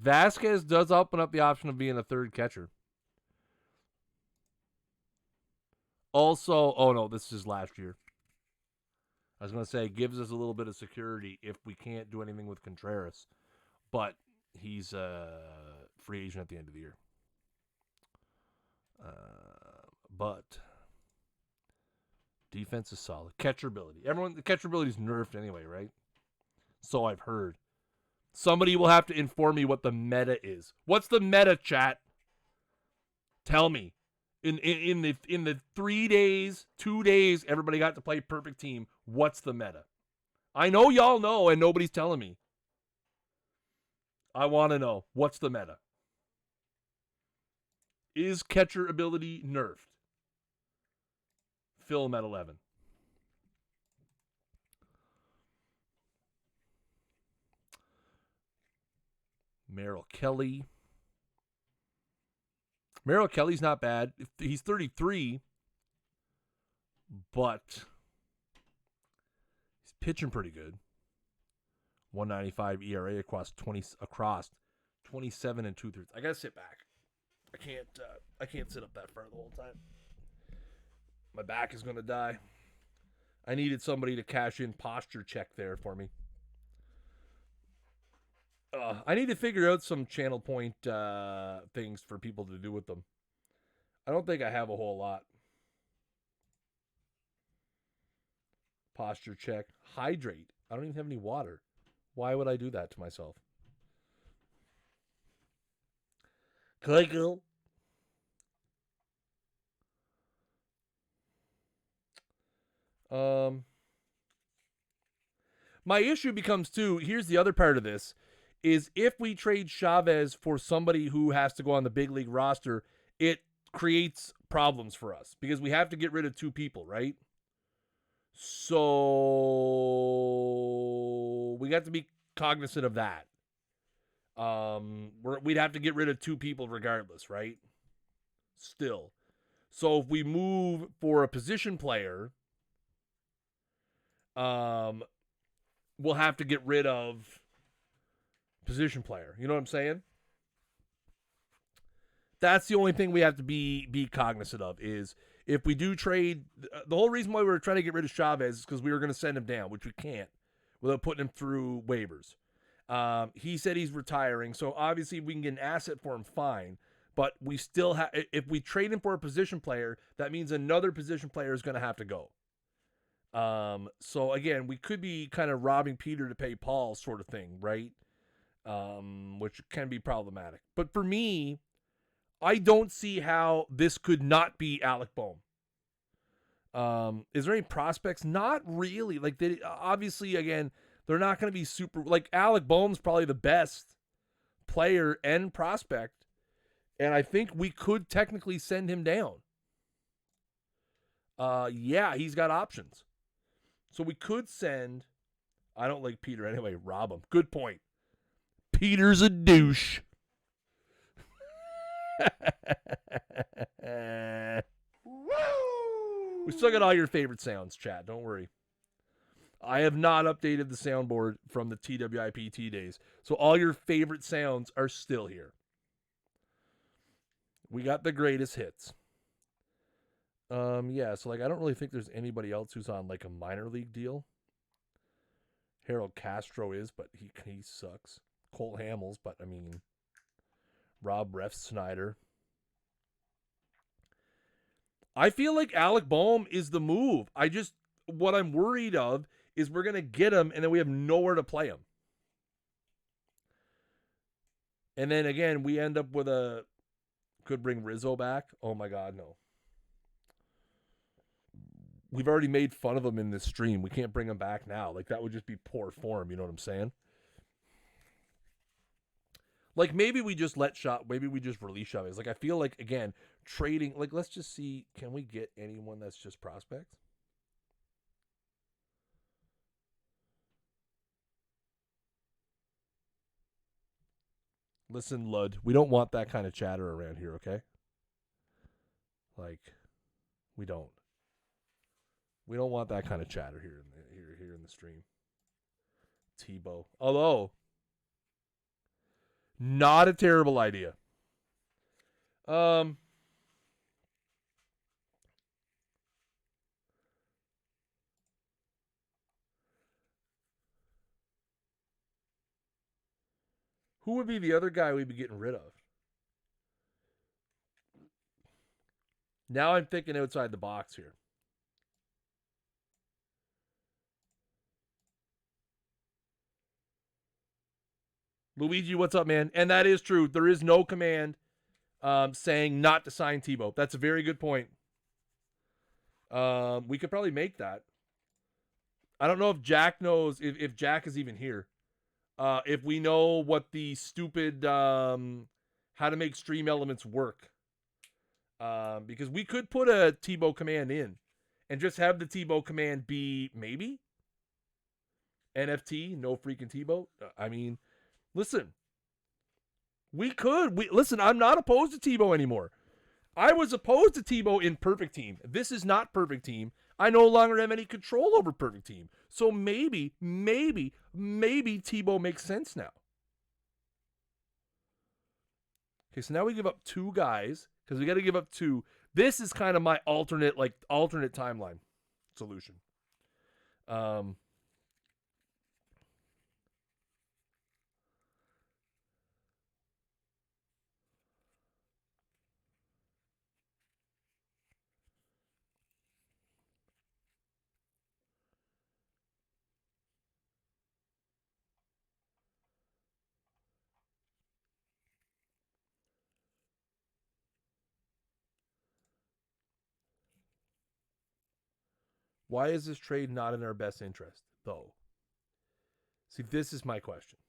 Vasquez does open up the option of being a third catcher. Also, oh no, this is last year. I was going to say, gives us a little bit of security if we can't do anything with Contreras. But he's a free agent at the end of the year. But defense is solid. Catcher ability. The catcher ability is nerfed anyway, right? So I've heard. Somebody will have to inform me what the meta is. What's the meta, chat? Tell me. In the 3 days, 2 days, everybody got to play perfect team. What's the meta? I know y'all know, and nobody's telling me. I want to know. What's the meta? Is catcher ability nerfed? Fill him at 11. Merrill Kelly. Merrill Kelly's not bad. He's 33, but he's pitching pretty good. 195 ERA across 27 and 2/3. I gotta sit back. I can't sit up that far the whole time. My back is gonna die. I needed somebody to cash in posture check there for me. I need to figure out some channel point things for people to do with them. I don't think I have a whole lot. Posture check. Hydrate. I don't even have any water. Why would I do that to myself? Clickle. My issue becomes too, here's the other part of this, is if we trade Chavez for somebody who has to go on the big league roster, it creates problems for us because we have to get rid of 2 people, right? So we got to be cognizant of that. We'd have to get rid of 2 people regardless, right? Still. So if we move for a position player, we'll have to get rid of position player. You know what I'm saying? That's the only thing we have to be cognizant of is if we do trade, the whole reason why we were trying to get rid of Chavez is because we were going to send him down, which we can't without putting him through waivers. He said he's retiring, so obviously if we can get an asset for him, fine. But we still have, if we trade him for a position player, that means another position player is going to have to go. So again, we could be kind of robbing Peter to pay Paul sort of thing, right? Which can be problematic. But for me, I don't see how this could not be Alec Bohm. Is there any prospects? Not really. Like, they obviously, again, they're not going to be super. Like, Alec Bohm's probably the best player and prospect, and I think we could technically send him down. Yeah, he's got options. So we could send. I don't like Peter anyway. Rob him. Good point. Peter's a douche. We still got all your favorite sounds, chat. Don't worry. I have not updated the soundboard from the TWIPT days. So all your favorite sounds are still here. We got the greatest hits. Yeah, so like I don't really think there's anybody else who's on like a minor league deal. Harold Castro is, but he sucks. Cole Hamels, but I mean Rob Refsnyder. I feel like Alec Bohm is the move. What I'm worried of is we're going to get him and then we have nowhere to play him. And then again, we end up with could bring Rizzo back. Oh my God, no. we've already made fun of him in this stream. We can't bring him back now. Like, that would just be poor form. You know what I'm saying? Like, maybe we just maybe we just release Chavez. Like, I feel like, again, trading, like, let's just see, can we get anyone that's just prospects? Listen, Lud, we don't want that kind of chatter around here, okay? Like, we don't. We don't want that kind of chatter here in the stream. Tebow. Although, not a terrible idea. Who would be the other guy we'd be getting rid of? Now I'm thinking outside the box here. Luigi, what's up, man? And that is true. There is no command saying not to sign Tebow. That's a very good point. We could probably make that. I don't know if Jack knows, if Jack is even here. If we know what the stupid how to make stream elements work. Because we could put a Tebow command in and just have the Tebow command be maybe NFT, no freaking Tebow. I mean, listen, we could. Listen, I'm not opposed to Tebow anymore. I was opposed to Tebow in Perfect Team. This is not Perfect Team. I no longer have any control over Perfect Team. So maybe Tebow makes sense now. Okay, so now we give up 2 guys because we got to give up 2. This is kind of my alternate timeline solution. Why is this trade not in our best interest, though? See, this is my question.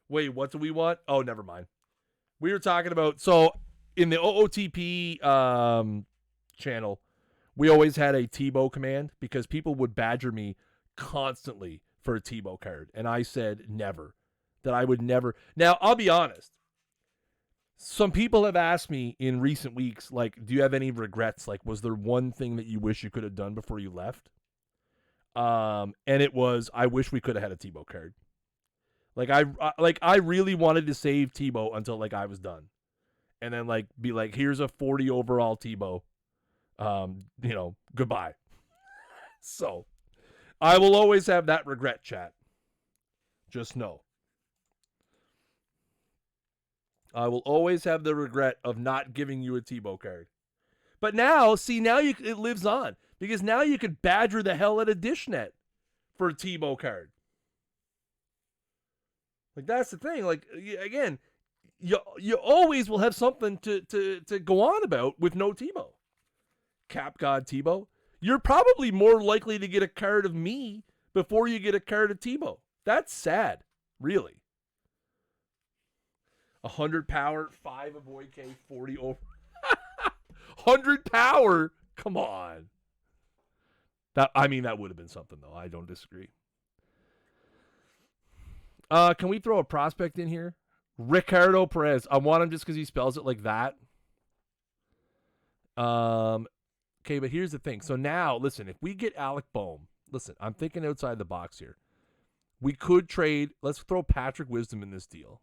Wait, what do we want? Oh, never mind. We were talking about, so in the OOTP channel, we always had a Tebow command because people would badger me constantly for a Tebow card. And I said never, that I would never. Now, I'll be honest. Some people have asked me in recent weeks, like, do you have any regrets? Like, was there one thing that you wish you could have done before you left? And it was, I wish we could have had a Tebow card. Like, I really wanted to save Tebow until, like, I was done. And then, like, be like, here's a 40 overall Tebow. Goodbye. So, I will always have that regret, chat. Just know. I will always have the regret of not giving you a Tebow card. But now, it lives on. Because now you can badger the hell out of Dishnet for a Tebow card. Like, that's the thing. Like, again, you always will have something to go on about with no Tebow. Cap God Tebow. You're probably more likely to get a card of me before you get a card of Tebow. That's sad, really. 100 power, 5 avoid K, 40 over. 100 power? Come on. That would have been something, though. I don't disagree. Can we throw a prospect in here? Ricardo Perez. I want him just because he spells it like that. Okay, but here's the thing. So now, listen, if we get Alec Boehm, listen, I'm thinking outside the box here. We could trade. Let's throw Patrick Wisdom in this deal.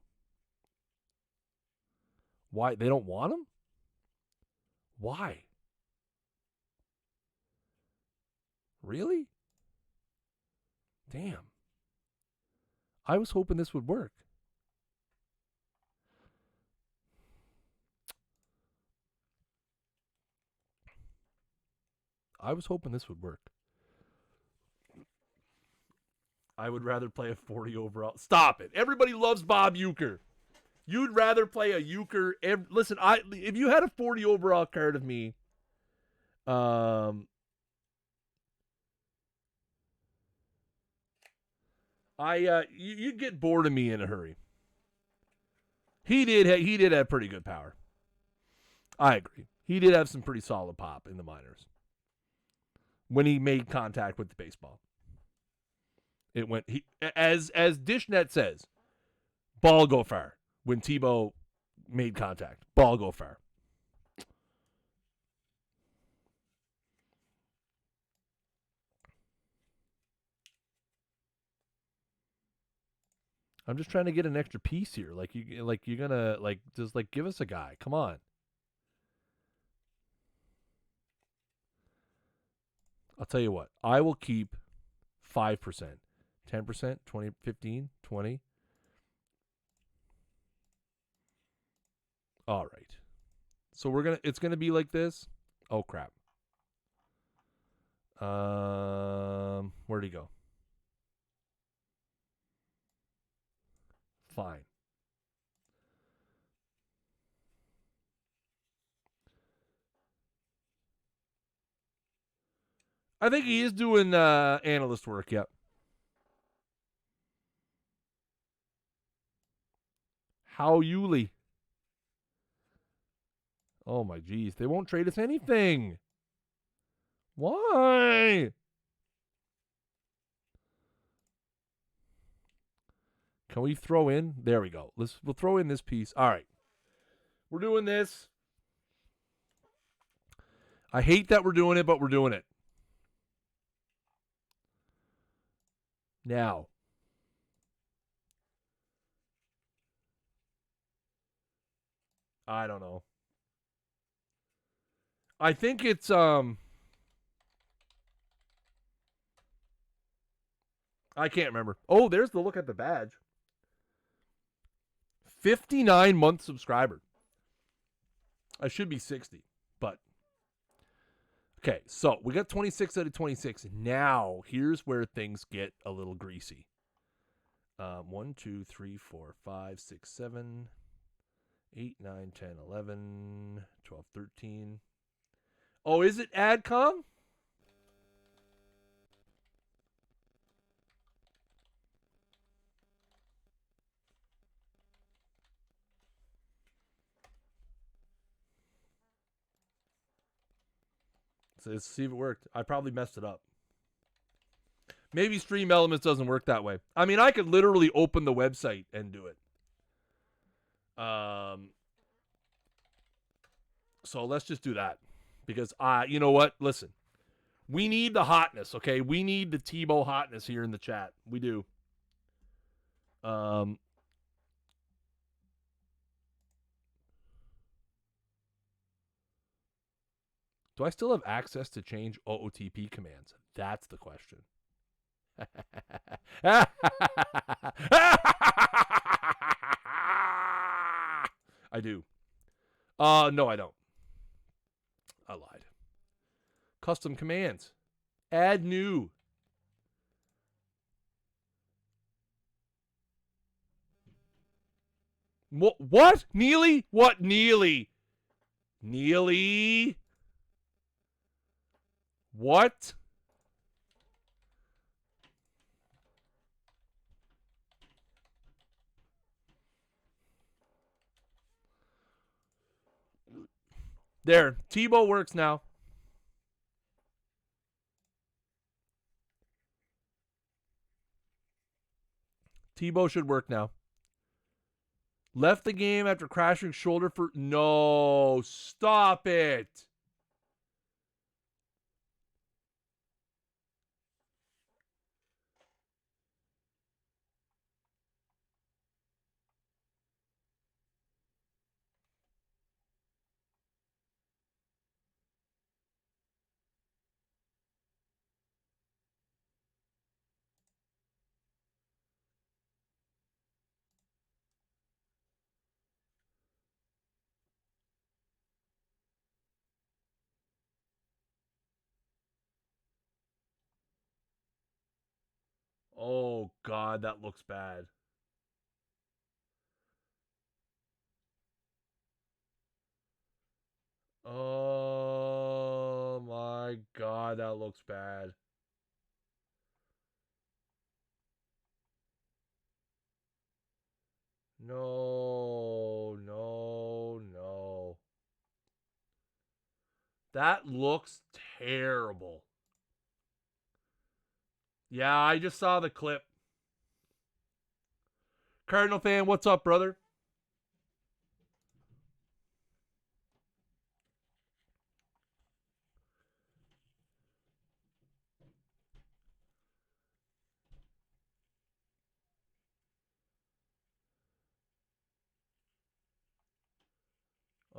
Why? They don't want him? Why? Really? Damn. I was hoping this would work. I was hoping this would work. I would rather play a 40 overall. Stop it. Everybody loves Bob Uecker. You'd rather play a Uecker. Listen, if you had a 40 overall card of me, You'd get bored of me in a hurry. He did have pretty good power. I agree. He did have some pretty solid pop in the minors when he made contact with the baseball. It went as Dishnet says, ball go far. When Tebow made contact, ball go far. I'm just trying to get an extra piece here. You're gonna just give us a guy. Come on. I'll tell you what. I will keep 5%, 10%, 20, 15, 20. All right. So it's gonna be like this. Oh crap. Where'd he go? Fine. I think he is doing analyst work, yep. How Yuli. Oh my geez. They won't trade us anything. Why? Can we throw in? There we go. We'll throw in this piece. All right. We're doing this. I hate that we're doing it, but we're doing it. Now. I don't know. I think it's I can't remember. Oh, there's the look at the badge. 59-month subscriber. I should be 60, but okay, so we got 26 out of 26. Now, here's where things get a little greasy. 1, 2, 3, 4, 5, 6, 7, 8, 9, 10, 11, 12, 13. Oh, is it AdCom? So let's see if it worked. I probably messed it up. Maybe Stream Elements doesn't work that way. I mean, I could literally open the website and do it. So let's just do that. Because, you know what? Listen. We need the hotness, okay? We need the Tebow hotness here in the chat. We do. Do I still have access to change OOTP commands? That's the question. I do. No, I don't. I lied. Custom commands. Add new. What? Neely? What Neely? Neely? What? There. Tebow works now. Tebow should work now. Left the game after crashing shoulder for... No. Stop it. Oh, God, that looks bad. Oh, my God, that looks bad. No, no, no. That looks terrible. Yeah, I just saw the clip. Cardinal fan, what's up, brother?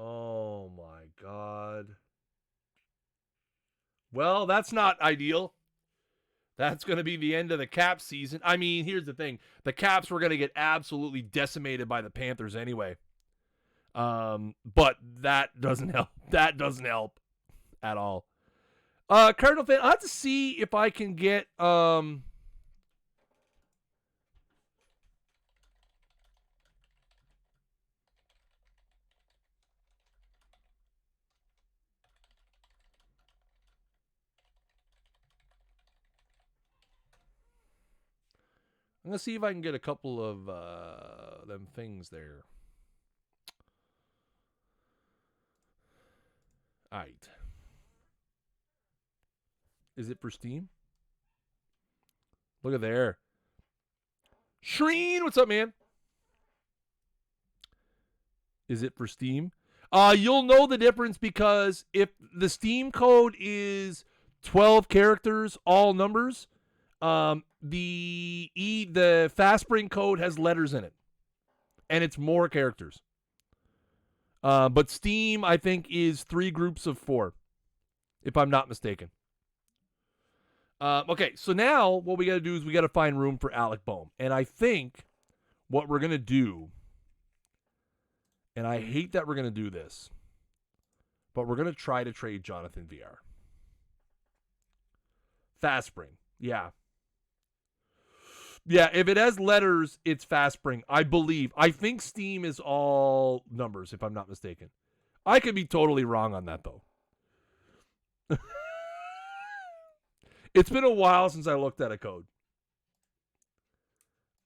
Oh my God. Well, that's not ideal. That's going to be the end of the Caps season. I mean, here's the thing. The Caps were going to get absolutely decimated by the Panthers anyway. But that doesn't help. That doesn't help at all. Cardinal fan, I'll have to see if I can get I'm going to see if I can get a couple of them things there. All right. Is it for Steam? Look at there. Shreen, what's up, man? Is it for Steam? You'll know the difference because if the Steam code is 12 characters, all numbers, the Fastspring code has letters in it, and it's more characters. But Steam, I think, is 3 groups of 4, if I'm not mistaken. Okay, so now what we got to do is we got to find room for Alec Bohm, and I think what we're gonna do, and I hate that we're gonna do this, but we're gonna try to trade Jonathan VR. Fastspring, yeah. Yeah, if it has letters, it's Fastspring, I believe. I think Steam is all numbers, if I'm not mistaken. I could be totally wrong on that, though. It's been a while since I looked at a code.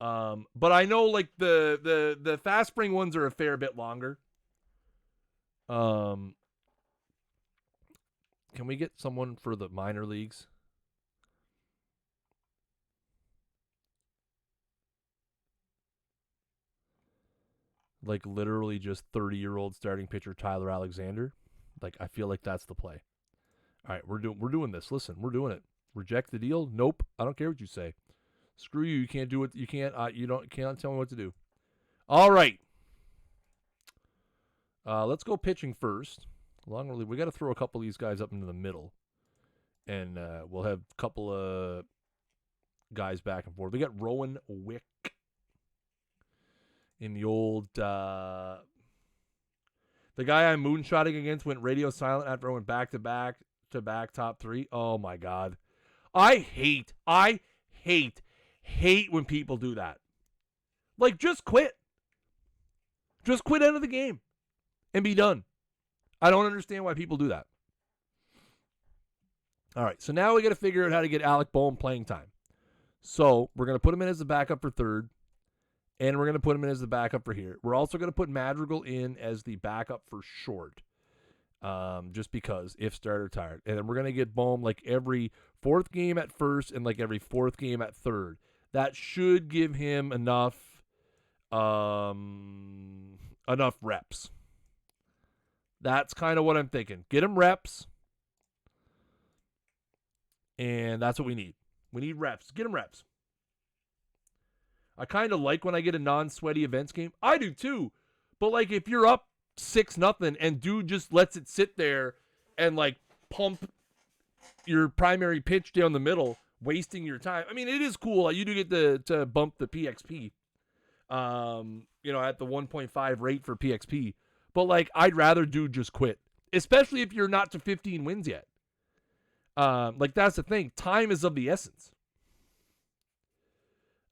But I know, like, the Fastspring ones are a fair bit longer. Can we get someone for the minor leagues? Like, literally just 30-year-old starting pitcher Tyler Alexander. Like, I feel like that's the play. All right, we're doing this. Listen, we're doing it. Reject the deal? Nope. I don't care what you say. Screw you. You can't do it. You can't. Can't tell me what to do. All right. Let's go pitching first. Long relief. We got to throw a couple of these guys up into the middle, and we'll have a couple of guys back and forth. We got Rowan Wick in the old. The guy I'm moonshotting against went radio silent after I went back to back top 3. Oh my God. I hate when people do that. Like, just quit. Just quit out of the game and be done. I don't understand why people do that. All right, so now we got to figure out how to get Alec Bohm playing time. So we're going to put him in as the backup for third, and we're going to put him in as the backup for here. We're also going to put Madrigal in as the backup for short. Just because if starter tired. And then we're going to get Bohm like every 4th game at first and like every 4th game at third. That should give him enough reps. That's kind of what I'm thinking. Get him reps. And that's what we need. We need reps. Get him reps. I kind of like when I get a non-sweaty events game. I do too. But like if you're up 6-0 and dude just lets it sit there and like pump your primary pitch down the middle, wasting your time. I mean, it is cool. You do get to bump the PXP, at the 1.5 rate for PXP. But like, I'd rather dude just quit, especially if you're not to 15 wins yet. Like that's the thing. Time is of the essence.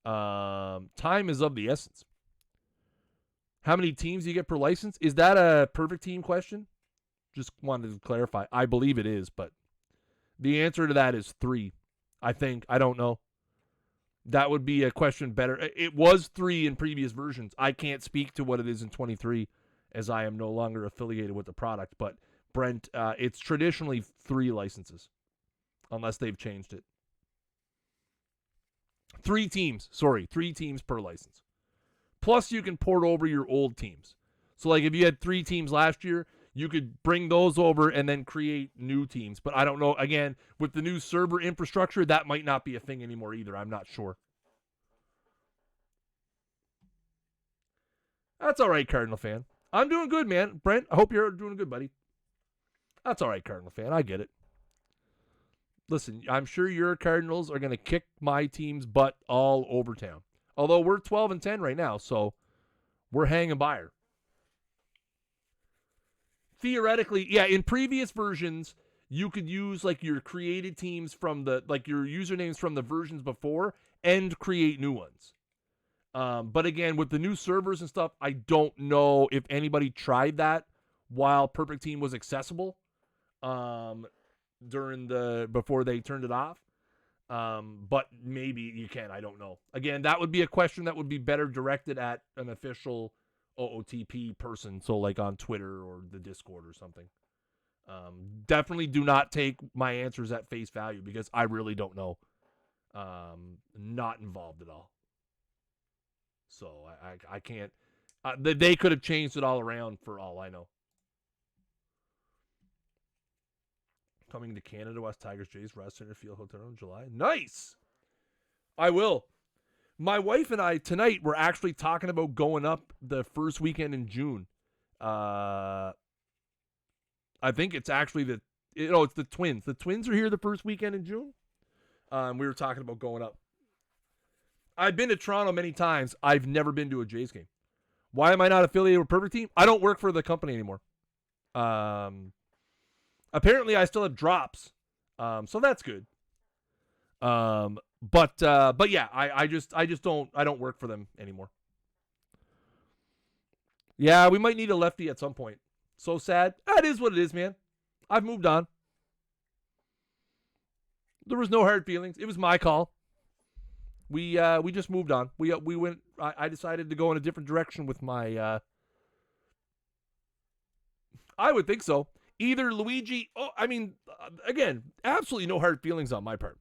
Time is of the essence. How many teams do you get per license? Is that a perfect team question? Just wanted to clarify. I believe it is, but the answer to that is 3. I think. I don't know. That would be a question better. It was 3 in previous versions. I can't speak to what it is in 23 as I am no longer affiliated with the product. But, Brent, it's traditionally 3 licenses unless they've changed it. 3 teams. Sorry, 3 teams per license. Plus, you can port over your old teams. So, like, if you had 3 teams last year, you could bring those over and then create new teams. But I don't know. Again, with the new server infrastructure, that might not be a thing anymore either. I'm not sure. That's all right, Cardinal fan. I'm doing good, man. Brent, I hope you're doing good, buddy. That's all right, Cardinal fan. I get it. Listen, I'm sure your Cardinals are going to kick my team's butt all over town. Although we're 12-10 right now, so we're hanging by her. Theoretically, yeah, in previous versions, you could use like your created teams from the, like your usernames from the versions before and create new ones. But again, with the new servers and stuff, I don't know if anybody tried that while Perfect Team was accessible before they turned it off. But maybe you can, I don't know. Again, that would be a question that would be better directed at an official OOTP person, so like on Twitter or the Discord or something. Definitely do not take my answers at face value because I really don't know. Not involved at all. So I can't. They could have changed it all around for all I know. Coming to Canada, West Tigers, Jays, Rest Center Field Hotel in July. Nice! I will. My wife and I tonight were actually talking about going up the first weekend in June. I think it's actually it's the Twins. The Twins are here the first weekend in June. We were talking about going up. I've been to Toronto many times. I've never been to a Jays game. Why am I not affiliated with Perfect Team? I don't work for the company anymore. Apparently I still have drops. So that's good. But yeah, I don't work for them anymore. Yeah, we might need a lefty at some point. So sad. That is what it is, man. I've moved on. There was no hard feelings. It was my call. We just moved on. We went. I decided to go in a different direction with my. I would think so. Either Luigi. Oh, I mean, again, absolutely no hard feelings on my part.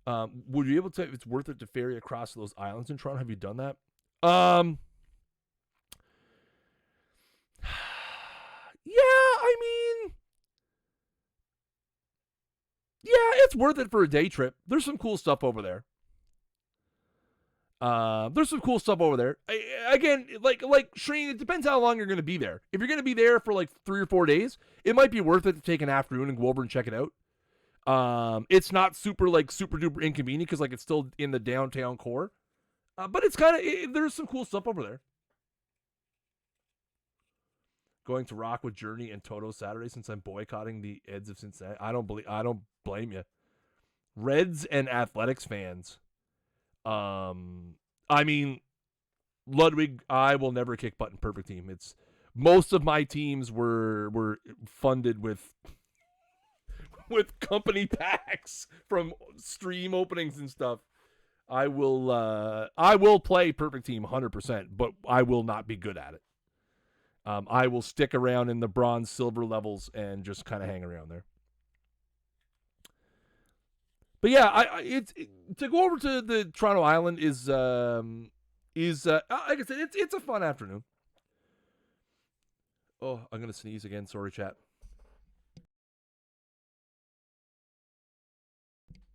Would you be able to? If it's worth it to ferry across those islands in Toronto? Have you done that? Yeah, I mean, yeah, it's worth it for a day trip. There's some cool stuff over there. Again, like Shreen, it depends how long you're going to be there. If you're going to be there for like 3 or 4 days, it might be worth it to take an afternoon and go over and check it out. It's not super duper inconvenient because like it's still in the downtown core. But it's kind of, there's some cool stuff over there. Going to rock with Journey and Toto Saturday since I'm boycotting the Eds of Cincinnati. I don't blame you. Reds and Athletics fans. I mean, Ludwig, I will never kick butt in Perfect Team. It's most of my teams were funded with company packs from stream openings and stuff. I will play Perfect Team 100%, but I will not be good at it. I will stick around in the bronze, silver levels and just kind of hang around there. But yeah, to go over to the Toronto Island is like I said, it's a fun afternoon. Oh, I'm gonna sneeze again. Sorry, chat.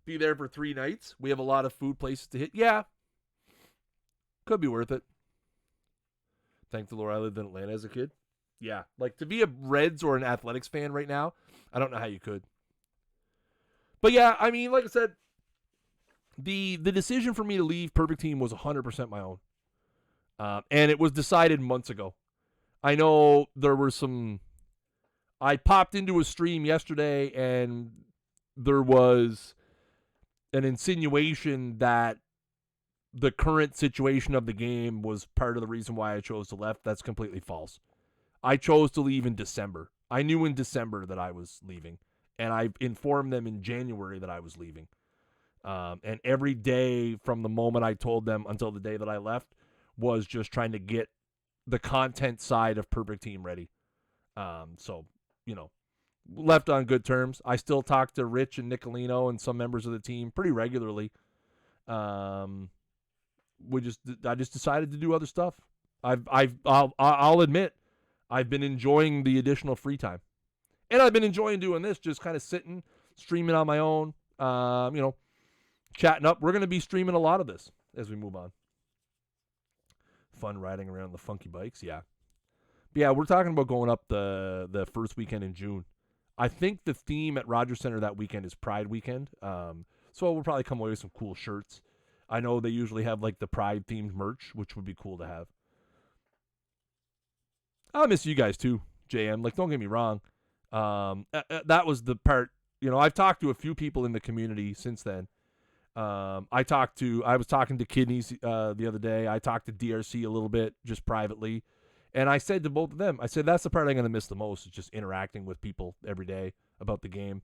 Be there for 3 nights. We have a lot of food places to hit. Yeah, could be worth it. Thank the Lord I lived in Atlanta as a kid. Yeah, like to be a Reds or an Athletics fan right now, I don't know how you could. But yeah, I mean, like I said, the decision for me to leave Perfect Team was 100% my own. And it was decided months ago. I know there were some... I popped into a stream yesterday and there was an insinuation that the current situation of the game was part of the reason why I chose to leave. That's completely false. I chose to leave in December. I knew in December that I was leaving. And I informed them in January that I was leaving. And every day from the moment I told them until the day that I left was just trying to get the content side of Perfect Team ready. So, left on good terms. I still talk to Rich and Nicolino and some members of the team pretty regularly. I just decided to do other stuff. I'll admit, I've been enjoying the additional free time, and I've been enjoying doing this, just kind of sitting, streaming on my own, chatting up. We're going to be streaming a lot of this as we move on. Fun riding around the funky bikes, yeah. But yeah, we're talking about going up the first weekend in June. I think the theme at Rogers Center that weekend is Pride Weekend. So we'll probably come away with some cool shirts. I know they usually have like the Pride themed merch, which would be cool to have. I'll miss you guys too, JM. Like, don't get me wrong. That was the part. I've talked to a few people in the community since then. I was talking to Kidneys the other day. I talked to DRC a little bit, just privately. And I said to both of them, that's the part I'm going to miss the most, is just interacting with people every day about the game.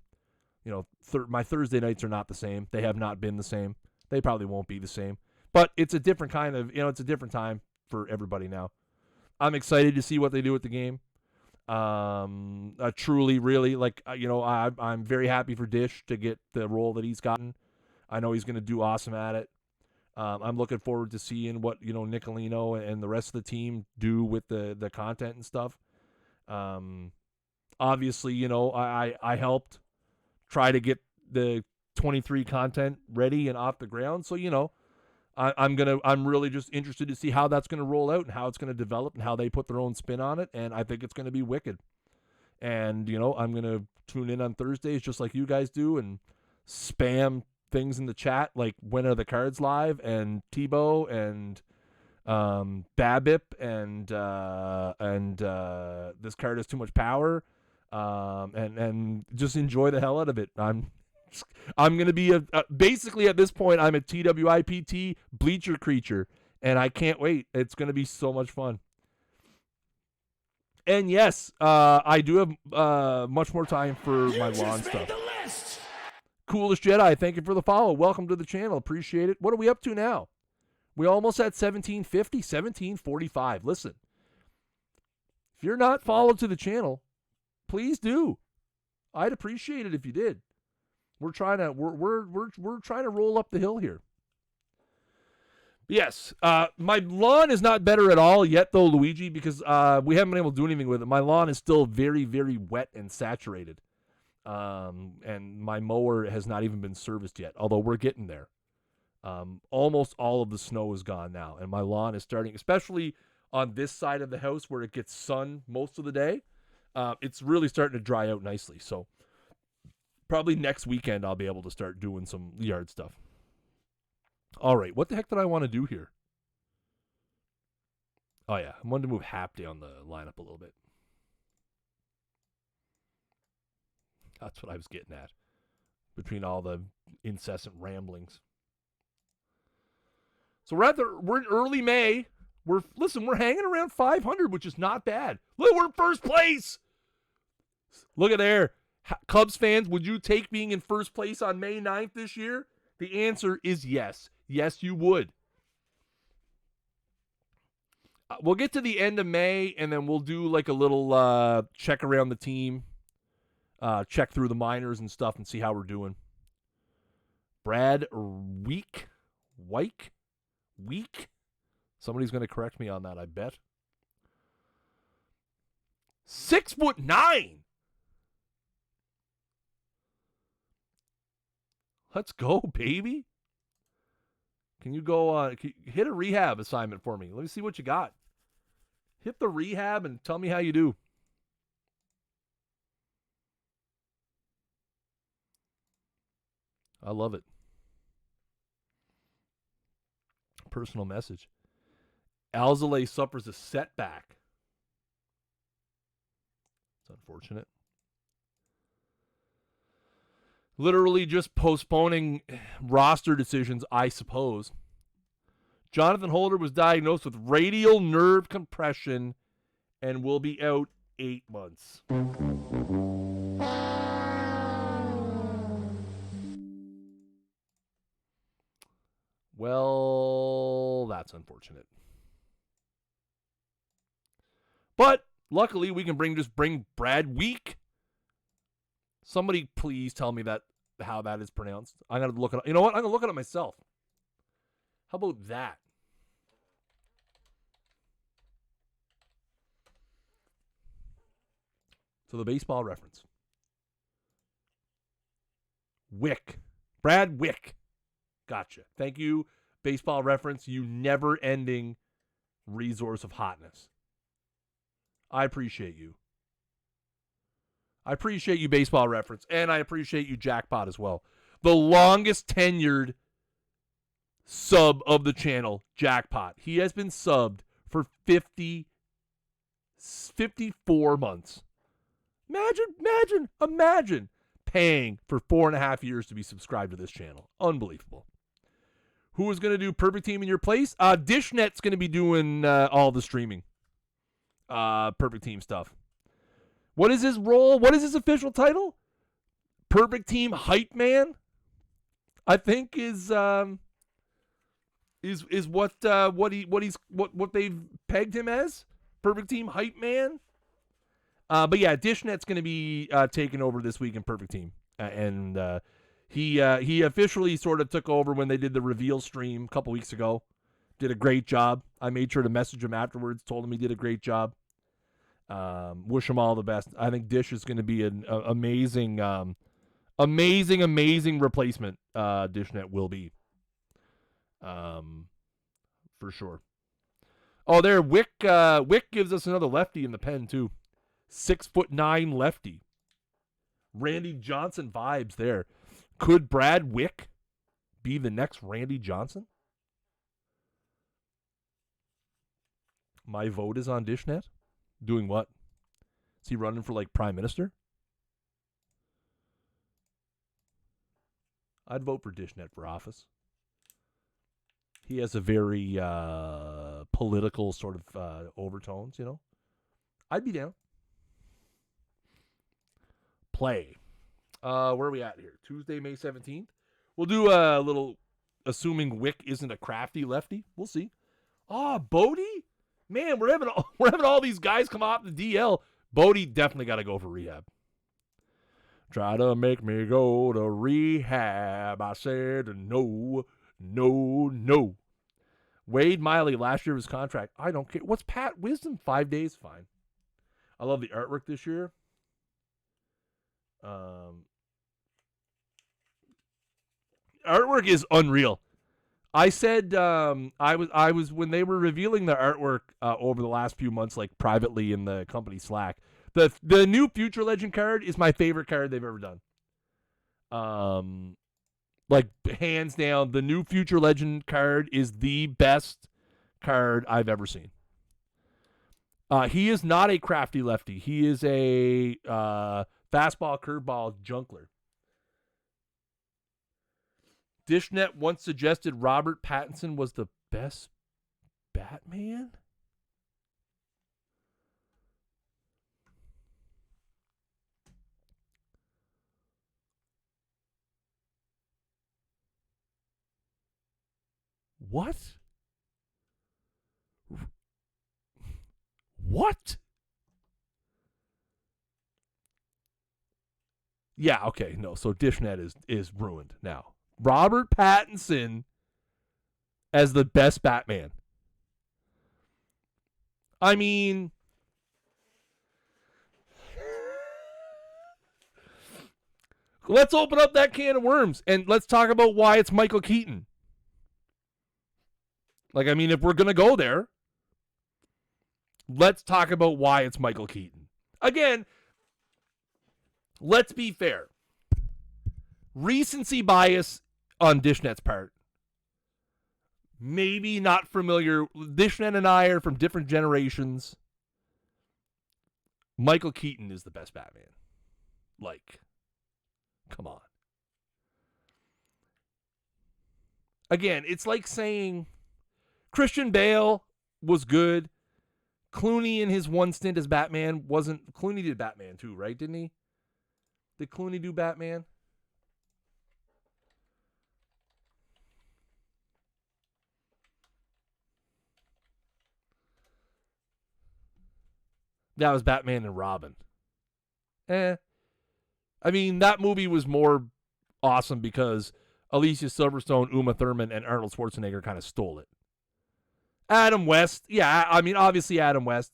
My Thursday nights are not the same. They have not been the same. They probably won't be the same. But it's a different kind of, it's a different time for everybody now. I'm excited to see what they do with the game. Truly, really, I'm very happy for Dish to get the role that he's gotten. I know he's going to do awesome at it. I'm looking forward to seeing what, Nicolino and the rest of the team do with the content and stuff. Obviously, I helped try to get the 23 content ready and off the ground. So, I'm really just interested to see how that's going to roll out and how it's going to develop and how they put their own spin on it. And I think it's going to be wicked. And, I'm going to tune in on Thursdays just like you guys do and spam things in the chat like when are the cards live and Tebow and Babip and this card has too much power, and just enjoy the hell out of it. I'm gonna be basically at this point I'm a TWIPT bleacher creature, and I can't wait. It's gonna be so much fun. And yes, I do have much more time for my lawn stuff. Coolest Jedi, thank you for the follow. Welcome to the channel. Appreciate it. What are we up to now? We almost at 1750, 1745. Listen, if you're not followed to the channel, please do. I'd appreciate it if you did. We're trying to we're trying to roll up the hill here. Yes, my lawn is not better at all yet, though, Luigi, because we haven't been able to do anything with it. My lawn is still very, very wet and saturated. And my mower has not even been serviced yet, although we're getting there. Almost all of the snow is gone now, and my lawn is starting, especially on this side of the house where it gets sun most of the day. It's really starting to dry out nicely. So probably next weekend I'll be able to start doing some yard stuff. All right, what the heck did I want to do here? Oh yeah, I wanted to move Hap down the lineup a little bit. That's what I was getting at between all the incessant ramblings. So we're in early May. We're hanging around 500, which is not bad. Look, we're in first place. Look at there. Cubs fans, would you take being in first place on May 9th this year? The answer is yes. Yes, you would. We'll get to the end of May, and then we'll do like a little check around the team. Check through the minors and stuff and see how we're doing. Brad Week? Somebody's going to correct me on that, I bet. 6'9". Let's go, baby. Can you go hit a rehab assignment for me? Let me see what you got. Hit the rehab and tell me how you do. I love it. Personal message. Alzolay suffers a setback. It's unfortunate. Literally just postponing roster decisions, I suppose. Jonathan Holder was diagnosed with radial nerve compression and will be out 8 months. That's unfortunate. But luckily, we can bring Brad Week. Somebody please tell me how that is pronounced. I'm going to look it up. You know what? I'm going to look it up myself. How about that? So the baseball reference. Wick. Brad Wick. Gotcha. Thank you, baseball reference. You never-ending resource of hotness. I appreciate you. I appreciate you, baseball reference. And I appreciate you, Jackpot, as well. The longest tenured sub of the channel, Jackpot. He has been subbed for 54 months. Imagine paying for 4.5 years to be subscribed to this channel. Unbelievable. Who is going to do Perfect Team in your place? Dishnet's going to be doing all the streaming. Perfect Team stuff. What is his role? What is his official title? Perfect Team Hype Man, I think is what they've pegged him as. Perfect Team Hype Man. But yeah, Dishnet's going to be taking over this week in Perfect Team, and he officially sort of took over when they did the reveal stream a couple weeks ago. Did a great job. I made sure to message him afterwards. Told him he did a great job. Wish him all the best. I think Dish is going to be an amazing replacement. Dishnet will be, for sure. Oh, there, Wick gives us another lefty in the pen too. 6'9" lefty. Randy Johnson vibes there. Could Brad Wick be the next Randy Johnson? My vote is on Dishnet. Doing what? Is he running for like prime minister? I'd vote for Dishnet for office. He has a very political sort of overtones, you know. I'd be down. Play. Where are we at here? Tuesday, May 17th. We'll do a little, assuming Wick isn't a crafty lefty. We'll see. Bodie? Man, we're having all these guys come off the DL. Bodie definitely got to go for rehab. Try to make me go to rehab. I said no. Wade Miley, last year of his contract. I don't care. What's Pat Wisdom? 5 days? Fine. I love the artwork this year. Artwork is unreal. I said I was when they were revealing the artwork over the last few months, like privately in the company Slack. The new Future Legend card is my favorite card they've ever done. Like hands down, the new Future Legend card is the best card I've ever seen. He is not a crafty lefty. He is a fastball, curveball junkler. Dishnet once suggested Robert Pattinson was the best Batman. What? What? Yeah, okay, no. So Dishnet is ruined now. Robert Pattinson as the best Batman. I mean, let's open up that can of worms and let's talk about why it's Michael Keaton. Like, I mean, if we're going to go there, let's talk about why it's Michael Keaton. Again, let's be fair. Recency bias on Dishnet's part. Maybe not familiar. Dishnet and I are from different generations. Michael Keaton is the best Batman. Like, come on. Again, it's like saying Christian Bale was good. Clooney in his one stint as Batman wasn't. Clooney did Batman too, right? Didn't he? Did Clooney do Batman? That was Batman and Robin. I mean, that movie was more awesome because Alicia Silverstone, Uma Thurman, and Arnold Schwarzenegger kind of stole it. Adam West. Yeah, I mean, obviously Adam West.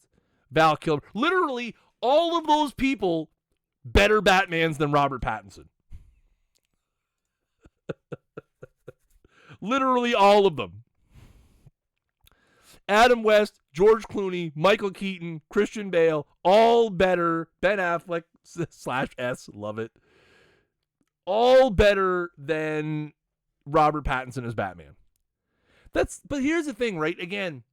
Val Kilmer. Literally, all of those people better Batmans than Robert Pattinson. Literally all of them. Adam West, George Clooney, Michael Keaton, Christian Bale, all better. Ben Affleck /S, love it. All better than Robert Pattinson as Batman. But here's the thing, right? Again,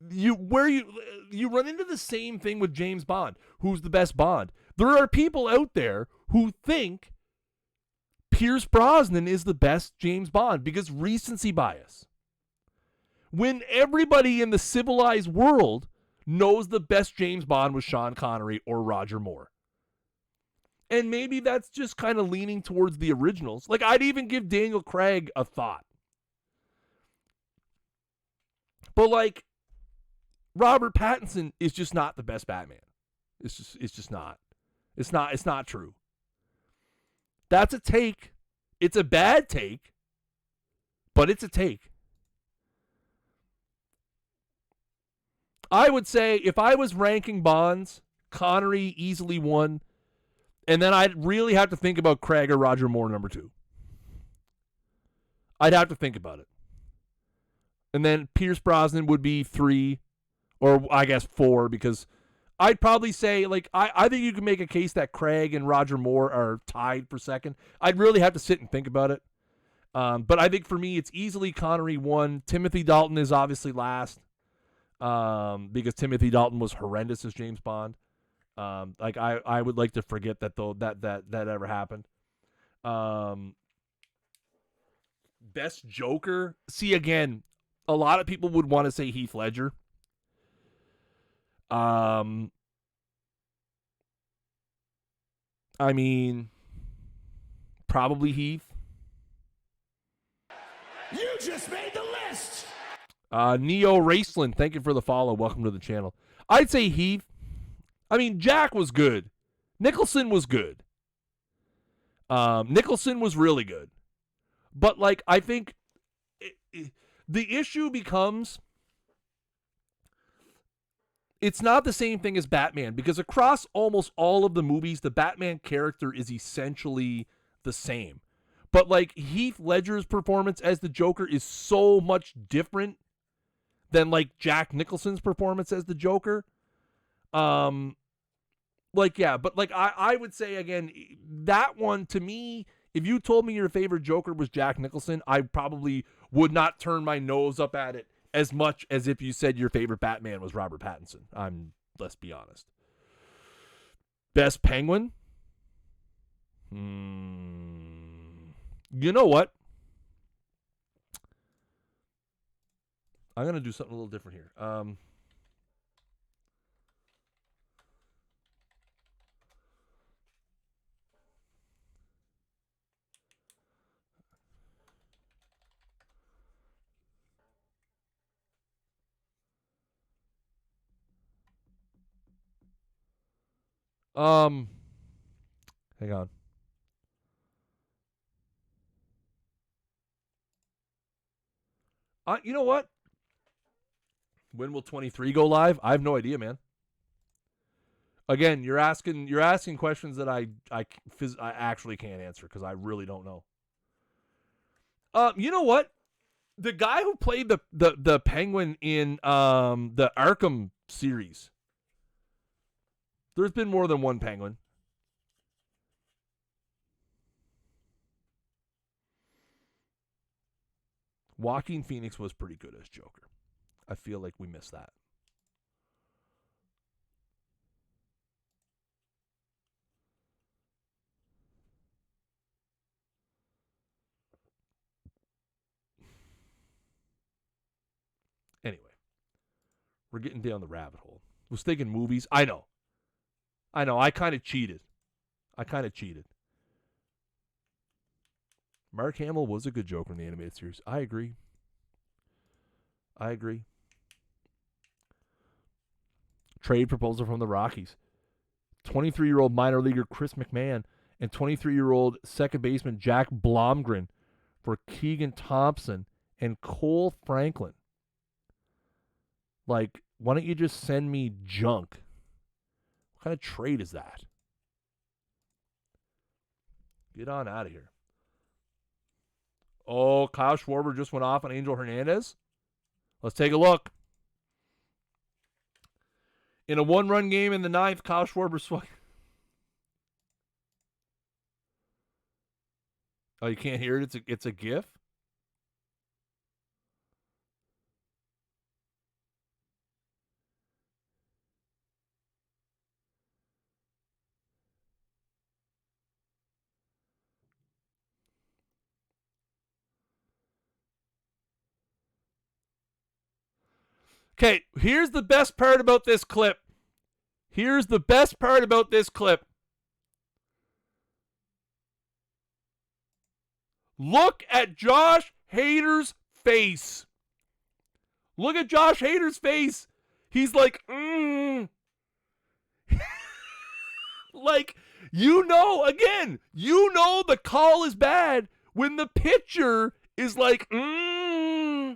you run into the same thing with James Bond. Who's the best Bond? There are people out there who think Pierce Brosnan is the best James Bond because recency bias. When everybody in the civilized world knows the best James Bond was Sean Connery or Roger Moore. And maybe that's just kind of leaning towards the originals. Like, I'd even give Daniel Craig a thought. But, like, Robert Pattinson is just not the best Batman. It's just not. It's not true. That's a take. It's a bad take, but it's a take. I would say if I was ranking Bonds, Connery easily won, and then I'd really have to think about Craig or Roger Moore number 2. I'd have to think about it. And then Pierce Brosnan would be 3, or I guess 4, because I'd probably say, like, I think you can make a case that Craig and Roger Moore are tied for second. I'd really have to sit and think about it. But I think for me, it's easily Connery 1. Timothy Dalton is obviously last. Because Timothy Dalton was horrendous as James Bond. Like I would like to forget that though that ever happened. Best Joker. See, again, a lot of people would want to say Heath Ledger. I mean, probably Heath. You just made the list. Neo Raceland, thank you for the follow. Welcome to the channel. I'd say Heath. I mean, Jack was good. Nicholson was good. Nicholson was really good. But, like, I think the issue becomes it's not the same thing as Batman, because across almost all of the movies, the Batman character is essentially the same. But, like, Heath Ledger's performance as the Joker is so much different than, like, Jack Nicholson's performance as the Joker. Like, yeah, but, like, I would say, again, that one, to me, if you told me your favorite Joker was Jack Nicholson, I probably would not turn my nose up at it as much as if you said your favorite Batman was Robert Pattinson. Let's be honest. Best Penguin? You know what? I'm going to do something a little different here. Hang on. You know what? When will 23 go live? I have no idea, man. Again, you're asking questions that I actually can't answer because I really don't know. You know what? The guy who played the Penguin in the Arkham series. There's been more than one Penguin. Joaquin Phoenix was pretty good as Joker. I feel like we missed that. Anyway, we're getting down the rabbit hole. Was thinking movies. I know. I kind of cheated. Mark Hamill was a good Joker in the animated series. I agree. Trade proposal from the Rockies. 23-year-old minor leaguer Chris McMahon, and 23-year-old second baseman Jack Blomgren for Keegan Thompson and Cole Franklin. Like, why don't you just send me junk? What kind of trade is that? Get on out of here. Oh, Kyle Schwarber just went off on Angel Hernandez. Let's take a look. In a one-run game in the ninth, Kyle Schwarber swung. Oh, you can't hear it? It's a GIF? Okay, here's the best part about this clip. Look at Josh Hader's face. He's like, like, again, the call is bad when the pitcher is like, I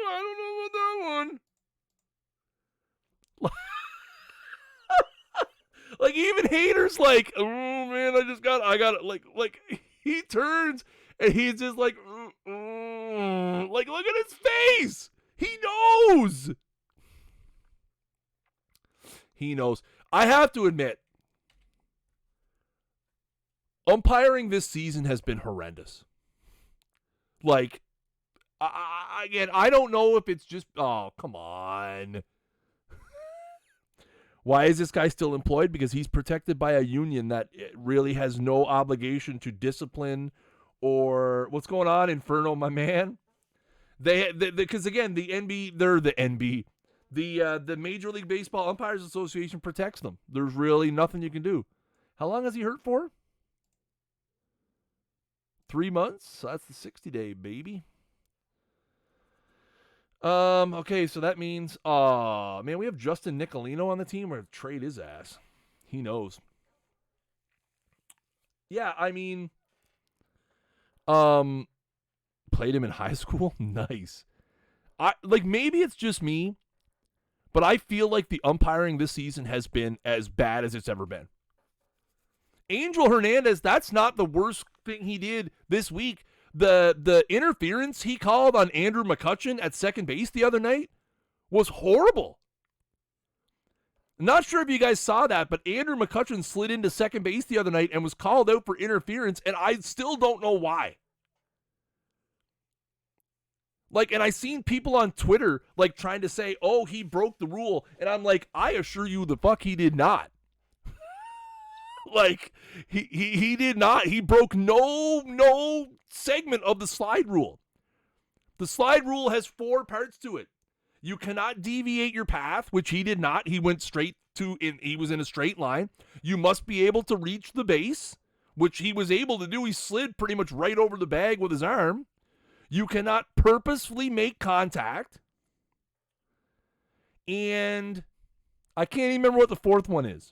don't know about that one. Like, even Hader's like, oh man, I got it. Like he turns and he's just like, like, look at his face. He knows. I have to admit, umpiring this season has been horrendous. Like, again, I don't know if it's just, oh, come on. Why is this guy still employed? Because he's protected by a union that really has no obligation to discipline or what's going on, Inferno, my man? Because again, the Major League Baseball Umpires Association protects them. There's really nothing you can do. How long has he hurt for? 3 months? That's the 60-day, baby. Okay, so that means, man, we have Justin Nicolino on the team. We're going to trade his ass. He knows. Yeah, I mean, played him in high school. Nice. Maybe it's just me, but I feel like the umpiring this season has been as bad as it's ever been. Angel Hernandez, that's not the worst thing he did this week. The interference he called on Andrew McCutchen at second base the other night was horrible. Not sure if you guys saw that, but Andrew McCutchen slid into second base the other night and was called out for interference, and I still don't know why. Like, and I seen people on Twitter, like, trying to say, oh, he broke the rule, and I'm like, I assure you the fuck he did not. Like, he did not. He broke no segment of the slide rule. The slide rule has 4 parts to it. You cannot deviate your path, which he did not. He went he was in a straight line. You must be able to reach the base, which he was able to do. He slid pretty much right over the bag with his arm. You cannot purposefully make contact. And I can't even remember what the 4th one is.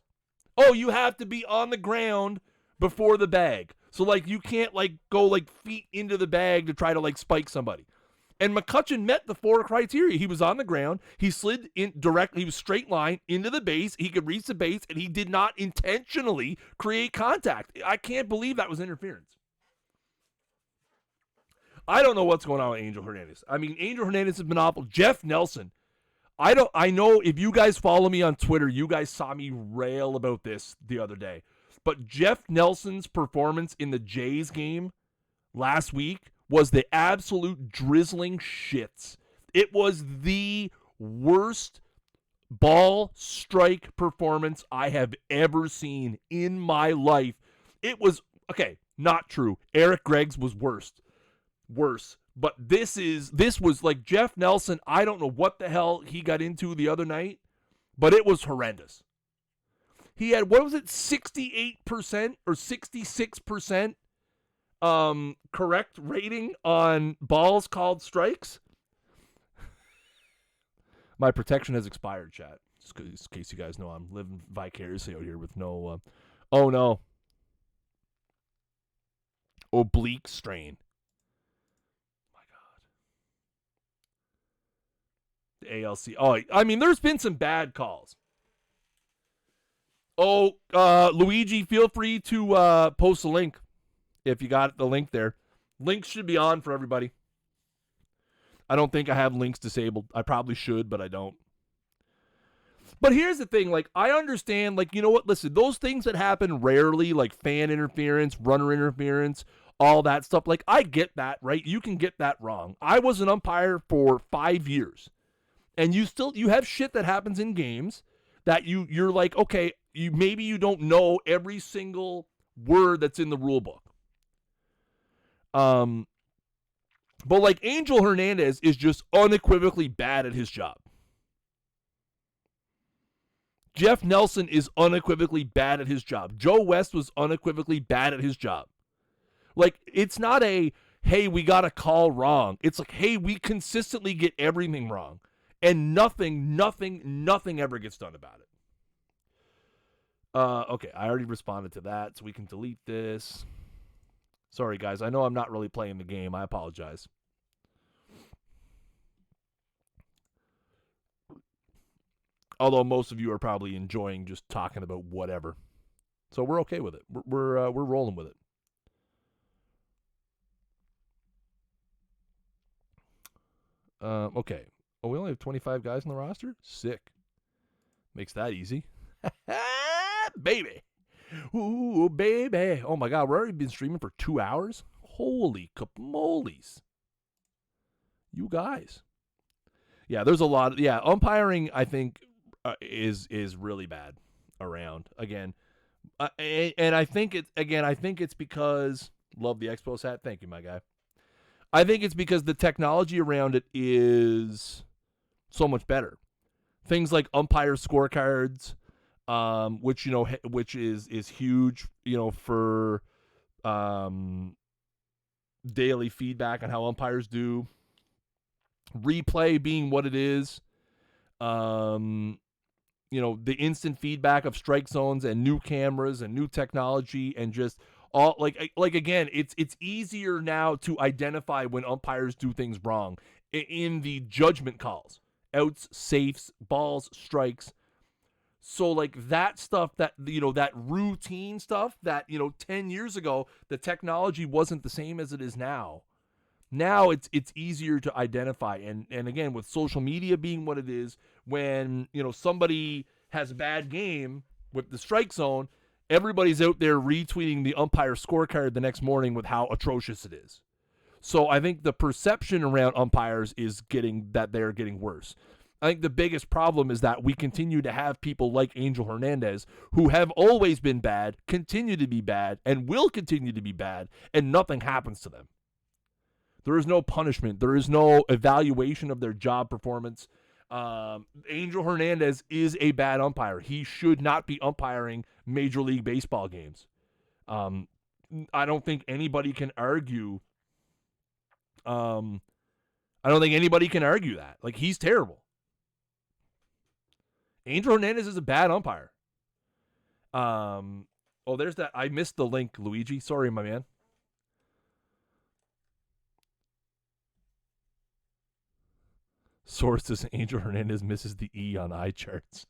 Oh, you have to be on the ground before the bag. So, like, you can't, like, go, like, feet into the bag to try to, like, spike somebody. And McCutchen met the 4 criteria. He was on the ground. He slid in directly. He was straight line into the base. He could reach the base, and he did not intentionally create contact. I can't believe that was interference. I don't know what's going on with Angel Hernandez. I mean, Angel Hernandez has been awful. Jeff Nelson. I know if you guys follow me on Twitter, you guys saw me rail about this the other day. But Jeff Nelson's performance in the Jays game last week was the absolute drizzling shits. It was the worst ball strike performance I have ever seen in my life. It was, okay, not true. Eric Gregg's was worse. But this was like Jeff Nelson. I don't know what the hell he got into the other night, but it was horrendous. He had, 68% or 66% correct rating on balls called strikes. My protection has expired, chat. Just in case you guys know I'm living vicariously out here with no. Oh no. Oblique strain. My God. The ALC. Oh, I mean, there's been some bad calls. Oh, Luigi, feel free to post a link if you got the link there. Links should be on for everybody. I don't think I have links disabled. I probably should, but I don't. But here's the thing, like, I understand, like, you know what, listen, those things that happen rarely, like fan interference, runner interference, all that stuff, like, I get that, right? You can get that wrong. I was an umpire for 5 years, and you have shit that happens in games that you're like, okay, maybe you don't know every single word that's in the rule book. But like Angel Hernandez is just unequivocally bad at his job. Jeff Nelson is unequivocally bad at his job. Joe West was unequivocally bad at his job. Like, it's not a, hey, we got a call wrong. It's like, hey, we consistently get everything wrong. And nothing ever gets done about it. Okay, I already responded to that, so we can delete this. Sorry, guys. I know I'm not really playing the game. I apologize. Although most of you are probably enjoying just talking about whatever. So we're okay with it. We're rolling with it. Okay. Oh, we only have 25 guys on the roster? Sick. Makes that easy. Baby. Ooh, baby. Oh, my God. We've already been streaming for 2 hours? Holy camoles. You guys. Yeah, there's a lot. Umpiring, I think, is really bad around. Again, and I think it's because, love the Expos hat. Thank you, my guy. I think it's because the technology around it is so much better. Things like Umpire Scorecards, which is huge, for daily feedback on how umpires do. Replay being what it is. The instant feedback of strike zones and new cameras and new technology and just all like again, it's easier now to identify when umpires do things wrong in the judgment calls, outs, safes, balls, strikes. So like that stuff that that routine stuff that 10 years ago the technology wasn't the same as it is now. Now it's easier to identify, and again, with social media being what it is, when somebody has a bad game with the strike zone, everybody's out there retweeting the umpire scorecard the next morning with how atrocious it is. So I think the perception around umpires is they're getting worse. I think the biggest problem is that we continue to have people like Angel Hernandez who have always been bad, continue to be bad, and will continue to be bad, and nothing happens to them. There is no punishment. There is no evaluation of their job performance. Angel Hernandez is a bad umpire. He should not be umpiring Major League Baseball games. I don't think anybody can argue. I don't think anybody can argue that. Like, he's terrible. Angel Hernandez is a bad umpire. Oh, there's that. I missed the link, Luigi. Sorry, my man. Source says Angel Hernandez misses the E on eye charts.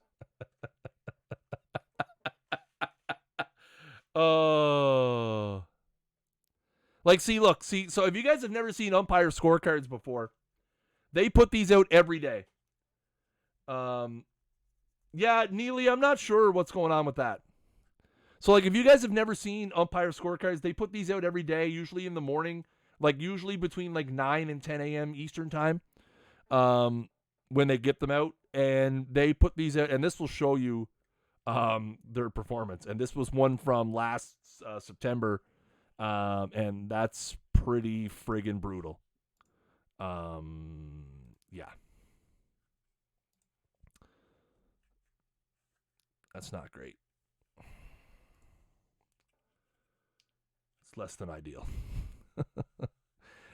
Oh. Like, see, so if you guys have never seen umpire scorecards before, they put these out every day. Yeah, Neely, I'm not sure what's going on with that. So, like, if you guys have never seen umpire scorecards, they put these out every day, usually in the morning, like, usually between, 9 and 10 a.m. Eastern time. When they get them out, and they put these out, and this will show you their performance. And this was one from last September, and that's pretty friggin' brutal. Yeah. That's not great. It's less than ideal.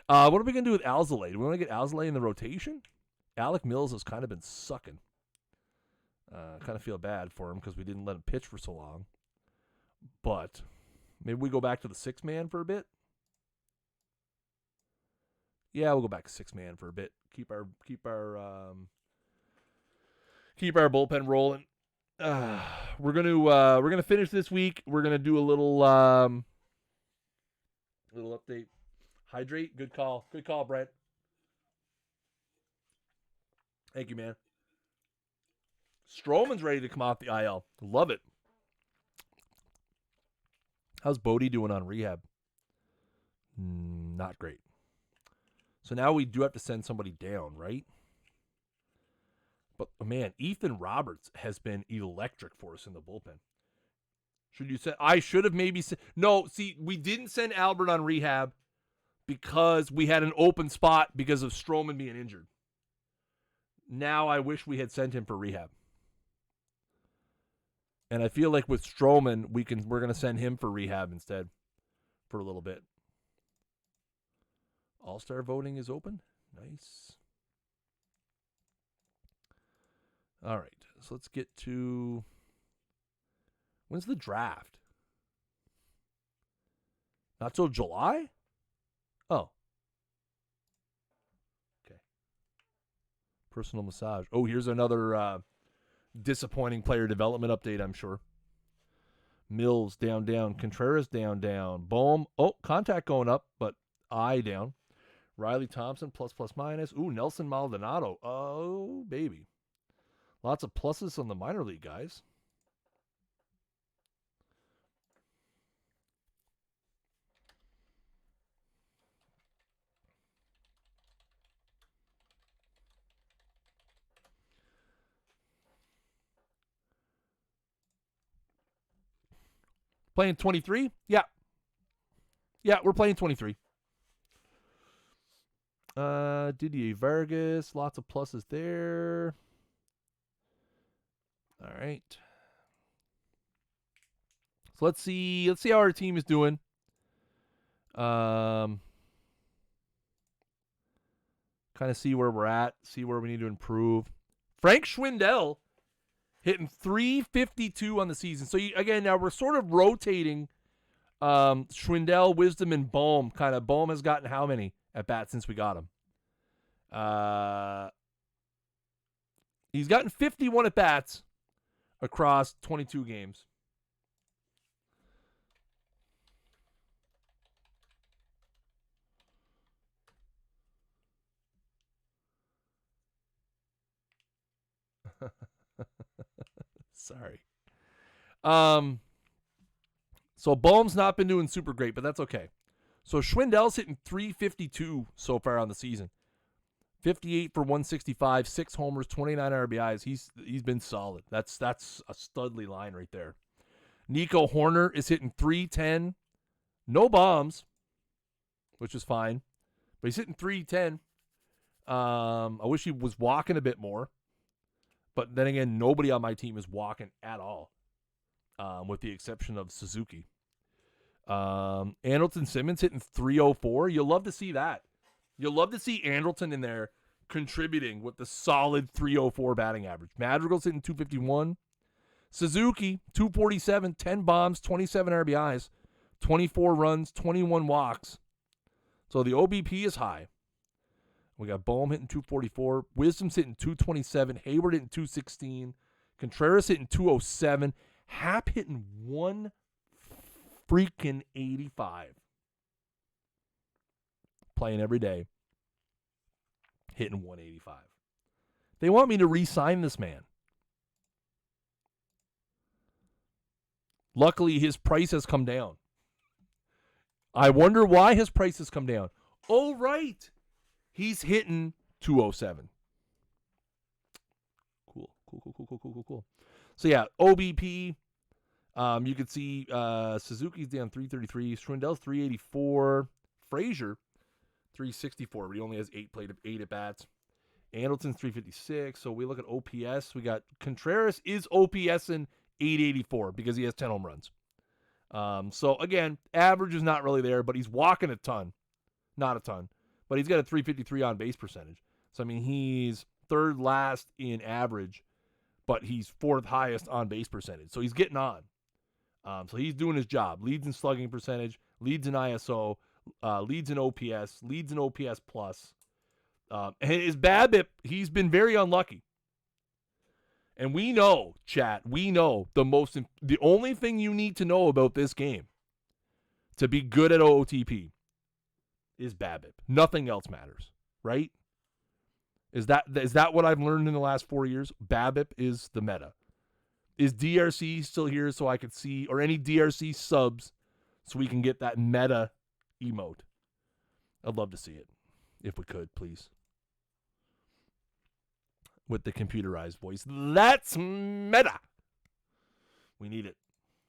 What are we going to do with Alzolay? Do we want to get Alzolay in the rotation? Alec Mills has kind of been sucking. Kind of feel bad for him because we didn't let him pitch for so long. But maybe we go back to the 6-man for a bit. Yeah, we'll go back to 6-man for a bit. Keep our bullpen rolling. We're gonna finish this week. We're gonna do a little update. Hydrate. Good call. Good call, Brent. Thank you, man. Stroman's ready to come off the IL. Love it. How's Bodie doing on rehab? Not great. So now we do have to send somebody down, right? But, man, Ethan Roberts has been electric for us in the bullpen. Should you say? I should have maybe said. No, see, we didn't send Albert on rehab because we had an open spot because of Stroman being injured. Now I wish we had sent him for rehab. And I feel like with Stroman, we're going to send him for rehab instead for a little bit. All-star voting is open. Nice. All right. So let's get to... When's the draft? Not till July? Oh. Okay. Personal massage. Oh, here's another disappointing player development update, I'm sure. Mills down. Contreras down. Bohm. Oh, contact going up, but eye down. Riley Thompson, plus, minus. Ooh, Nelson Maldonado. Oh, baby. Lots of pluses on the minor league guys. Playing 23? Yeah. Yeah, we're playing 23. Didier Vargas, lots of pluses there. All right. So let's see how our team is doing. Kind of see where we're at, see where we need to improve. Frank Schwendell hitting .352 on the season. So again, now we're sort of rotating Schwendell, Wisdom, and Bohm. Kind of Bohm has gotten how many at bat since we got him? He's gotten 51 at bats across 22 games. Sorry. So Bohm's not been doing super great, but that's okay. So Schwindell's hitting .352 so far on the season. 58 for 165, 6 homers, 29 RBIs. He's been solid. That's a studly line right there. Nico Horner is hitting .310. No bombs, which is fine. But he's hitting .310. I wish he was walking a bit more. But then again, nobody on my team is walking at all, with the exception of Suzuki. Andrelton Simmons hitting .304. You'll love to see that. You'll love to see Andrelton in there contributing with the solid .304 batting average. Madrigal's hitting .251. Suzuki, .247, 10 bombs, 27 RBIs, 24 runs, 21 walks. So the OBP is high. We got Bohm hitting .244. Wisdom's hitting .227. Hayward hitting .216. Contreras hitting .207. Happ hitting .185. Playing every day. Hitting .185. They want me to re-sign this man. Luckily, his price has come down. I wonder why his price has come down. Oh, right. He's hitting .207. Cool. So, yeah, OBP. You can see Suzuki's down .333. Schwindell's .384. Frazier, .364. But he only has 8 at-bats. Andrelton's .356. So, we look at OPS. We got Contreras is OPS in .884 because he has 10 home runs. So, again, average is not really there, but he's walking a ton. Not a ton. But he's got a .353 on-base percentage. So, I mean, he's third last in average, but he's 4th highest on base percentage. So he's getting on. So he's doing his job. Leads in slugging percentage, leads in ISO, leads in OPS, leads in OPS plus. His BABIP, he's been very unlucky. And we know, chat, the only thing you need to know about this game to be good at OOTP is BABIP. Nothing else matters, right? Is that what I've learned in the last 4 years? BABIP is the meta. Is DRC still here so I could see, or any DRC subs so we can get that meta emote? I'd love to see it, if we could, please. With the computerized voice. That's meta. We need it.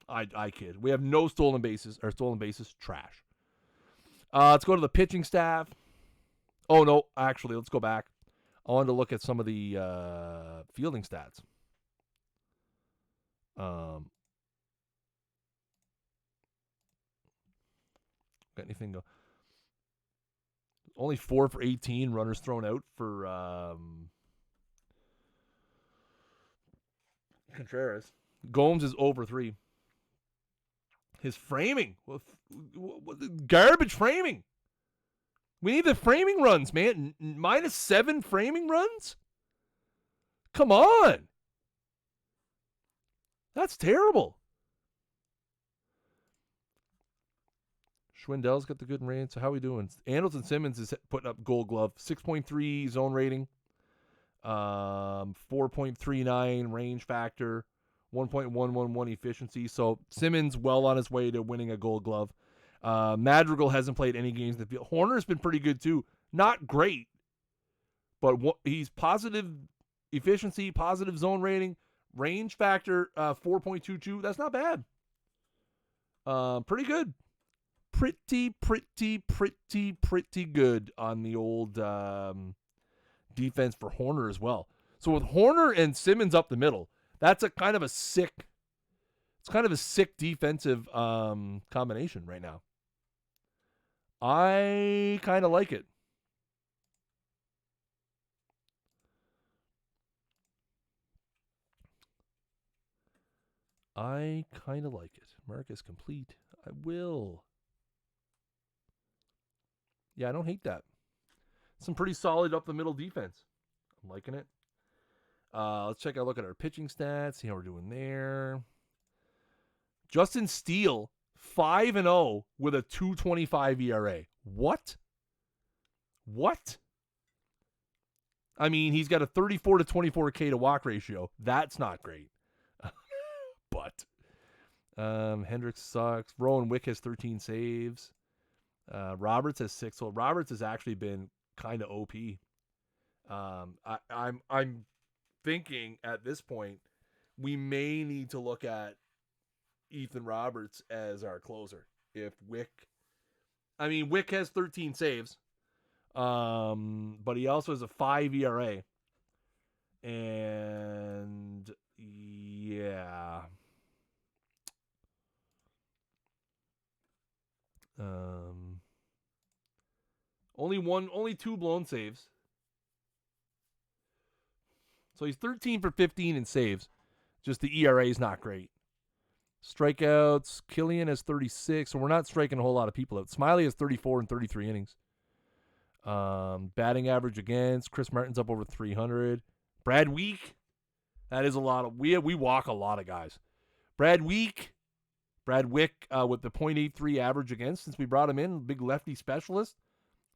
I kid. We have no stolen bases. Trash. Let's go to the pitching staff. Oh, no. Actually, let's go back. I wanted to look at some of the fielding stats. Got anything? Only 4 for 18 runners thrown out for Contreras. Gomes is over 3. His framing. Garbage framing. We need the framing runs, man. -7 framing runs? Come on. That's terrible. Schwendell's got the good rain. So how are we doing? Anderson Simmons is putting up Gold Glove. 6.3 zone rating. 4.39 range factor. 1.111 efficiency. So Simmons well on his way to winning a Gold Glove. Madrigal hasn't played any games in the field. Horner's been pretty good too. Not great, but he's positive efficiency, positive zone rating, range factor 4.22. That's not bad. Pretty good. Pretty good on the old defense for Horner as well. So with Horner and Simmons up the middle, that's kind of a sick defensive combination right now. I kind of like it. Mark is complete. I will. Yeah, I don't hate that. Some pretty solid up the middle defense. I'm liking it. Let's take a look at our pitching stats. See how we're doing there. Justin Steele, 5-0 with a 2.25 ERA. What? I mean, he's got a 34 to 24K to walk ratio. That's not great. But Hendricks sucks. Rowan Wick has 13 saves. Roberts has 6. So Roberts has actually been kind of OP. I'm thinking at this point we may need to look at Ethan Roberts as our closer. If Wick has 13 saves, but he also has a 5 ERA, and yeah, only 2 blown saves. So he's 13 for 15 in saves. Just the ERA is not great. Strikeouts, Killian has 36, so we're not striking a whole lot of people out. Smiley has 34 in 33 innings. Batting average against, Chris Martin's up over 300. Brad Week, that is a lot of, we walk a lot of guys. Brad Wick with the .83 average against since we brought him in, big lefty specialist.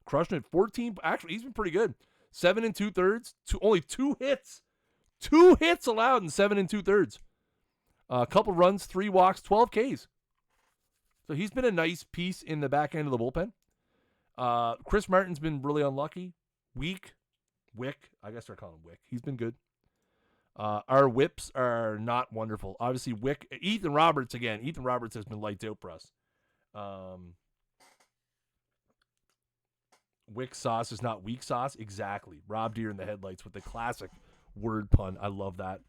Crushing it, 14, actually he's been pretty good. 7 2/3, only 2 hits. 2 hits allowed in 7 2/3. A couple runs, 3 walks, 12 Ks. So he's been a nice piece in the back end of the bullpen. Chris Martin's been really unlucky. Wick, I guess they're calling him Wick. He's been good. Our whips are not wonderful. Obviously, Ethan Roberts has been lights out for us. Wick sauce is not weak sauce. Exactly. Rob Deere in the headlights with the classic word pun. I love that.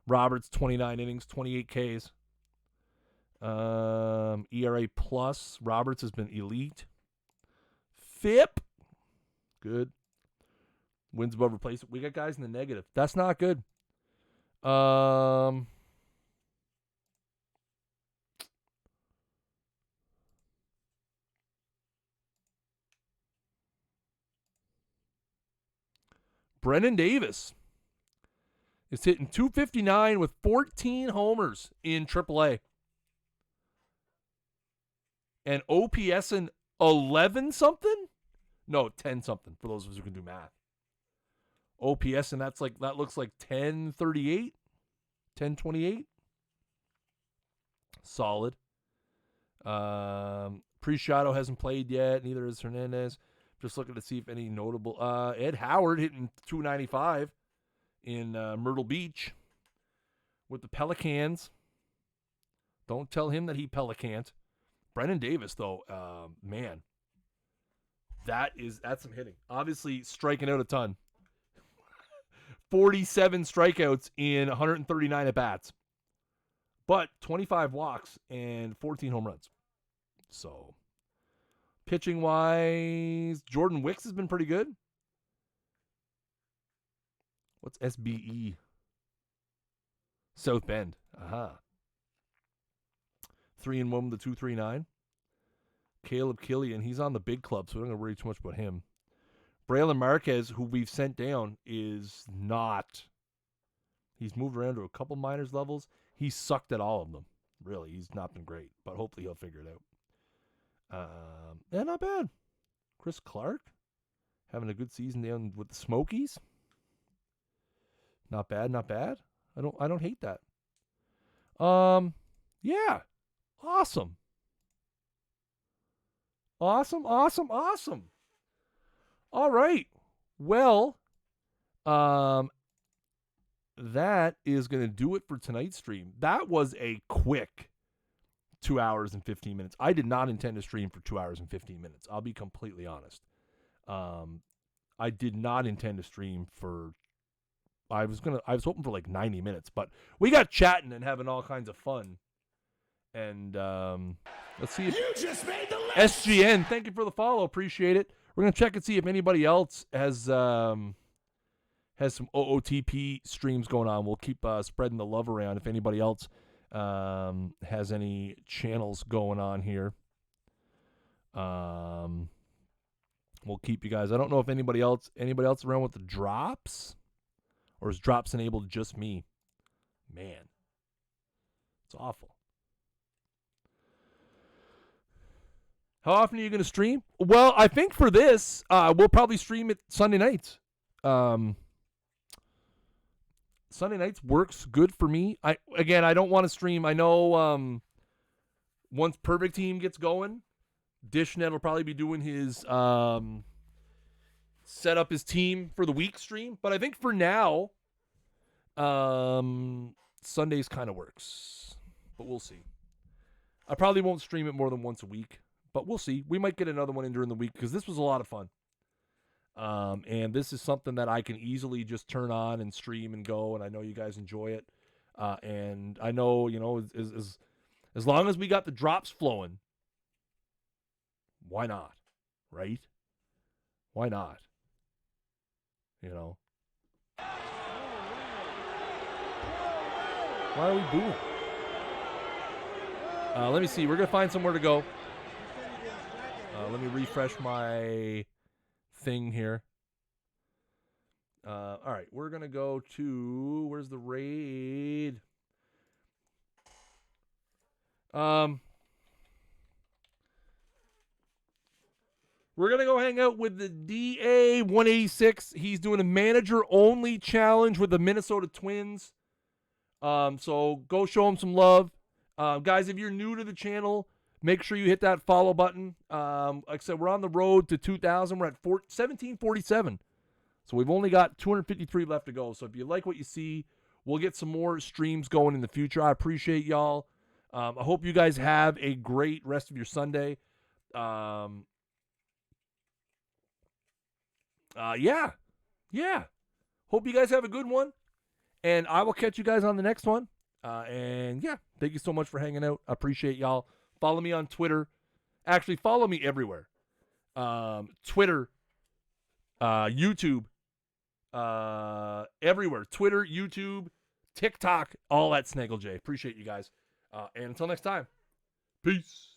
Roberts, 29 innings, 28 Ks. ERA plus. Roberts has been elite. FIP, good. Wins above replacement. We got guys in the negative. That's not good. Brennan Davis is hitting .259 with 14 homers in AAA. And OPS in 11 something? No, 10 something for those of us who can do math. OPS, and that looks like 1038, 1028. Solid. Preciado hasn't played yet. Neither has Hernandez. Just looking to see if any notable. Ed Howard hitting .295 in Myrtle Beach with the Pelicans. Don't tell him that he Pelicans. Brennan Davis, though, man, that's some hitting. Obviously, striking out a ton. 47 strikeouts in 139 at-bats. But 25 walks and 14 home runs. So, pitching-wise, Jordan Wicks has been pretty good. What's SBE? South Bend. Aha. 3-1 with the 2.39. Caleb Killian, he's on the big club, so we don't have to worry too much about him. Braylon Marquez, who we've sent down, is not. He's moved around to a couple minors levels. He's sucked at all of them. Really, he's not been great, but hopefully he'll figure it out. And not bad. Chris Clark, having a good season down with the Smokies. Not bad, not bad. I don't hate that. Yeah. Awesome. Awesome. All right. Well, that is going to do it for tonight's stream. That was a quick 2 hours and 15 minutes. I did not intend to stream for 2 hours and 15 minutes. I'll be completely honest. I did not intend to stream for I was hoping for like 90 minutes, but we got chatting and having all kinds of fun. And let's see if You just made the list. SGN, thank you for the follow. Appreciate it. We're going to check and see if anybody else has some OOTP streams going on. We'll keep spreading the love around if anybody else has any channels going on here. We'll keep you guys. I don't know if anybody else around with the drops, or is drops enabled just me? Man, it's awful. How often are you going to stream? Well, I think for this, we'll probably stream it Sunday nights. Sunday nights works good for me. I don't want to stream. I know once Perfect Team gets going, Dishnet will probably be doing his set up his team for the week stream. But I think for now, Sundays kind of works. But we'll see. I probably won't stream it more than once a week. But we'll see. We might get another one in during the week because this was a lot of fun. And this is something that I can easily just turn on and stream and go, and I know you guys enjoy it. And I know, as long as we got the drops flowing, why not? Right? Why not? Why are we booing? Let me see. We're going to find somewhere to go. Let me refresh my thing here. All right, we're going to go to, where's the raid? We're going to go hang out with the DA 186. He's doing a manager-only challenge with the Minnesota Twins. So go show him some love. Guys, if you're new to the channel, make sure you hit that follow button. Like I said, we're on the road to 2,000. We're at 1747. So we've only got 253 left to go. So if you like what you see, we'll get some more streams going in the future. I appreciate y'all. I hope you guys have a great rest of your Sunday. Yeah. Hope you guys have a good one. And I will catch you guys on the next one. And yeah, thank you so much for hanging out. I appreciate y'all. Follow me on Twitter. Actually, follow me everywhere. Twitter, YouTube, everywhere. Twitter, YouTube, TikTok, all at Snaggle J. Appreciate you guys. And until next time, peace.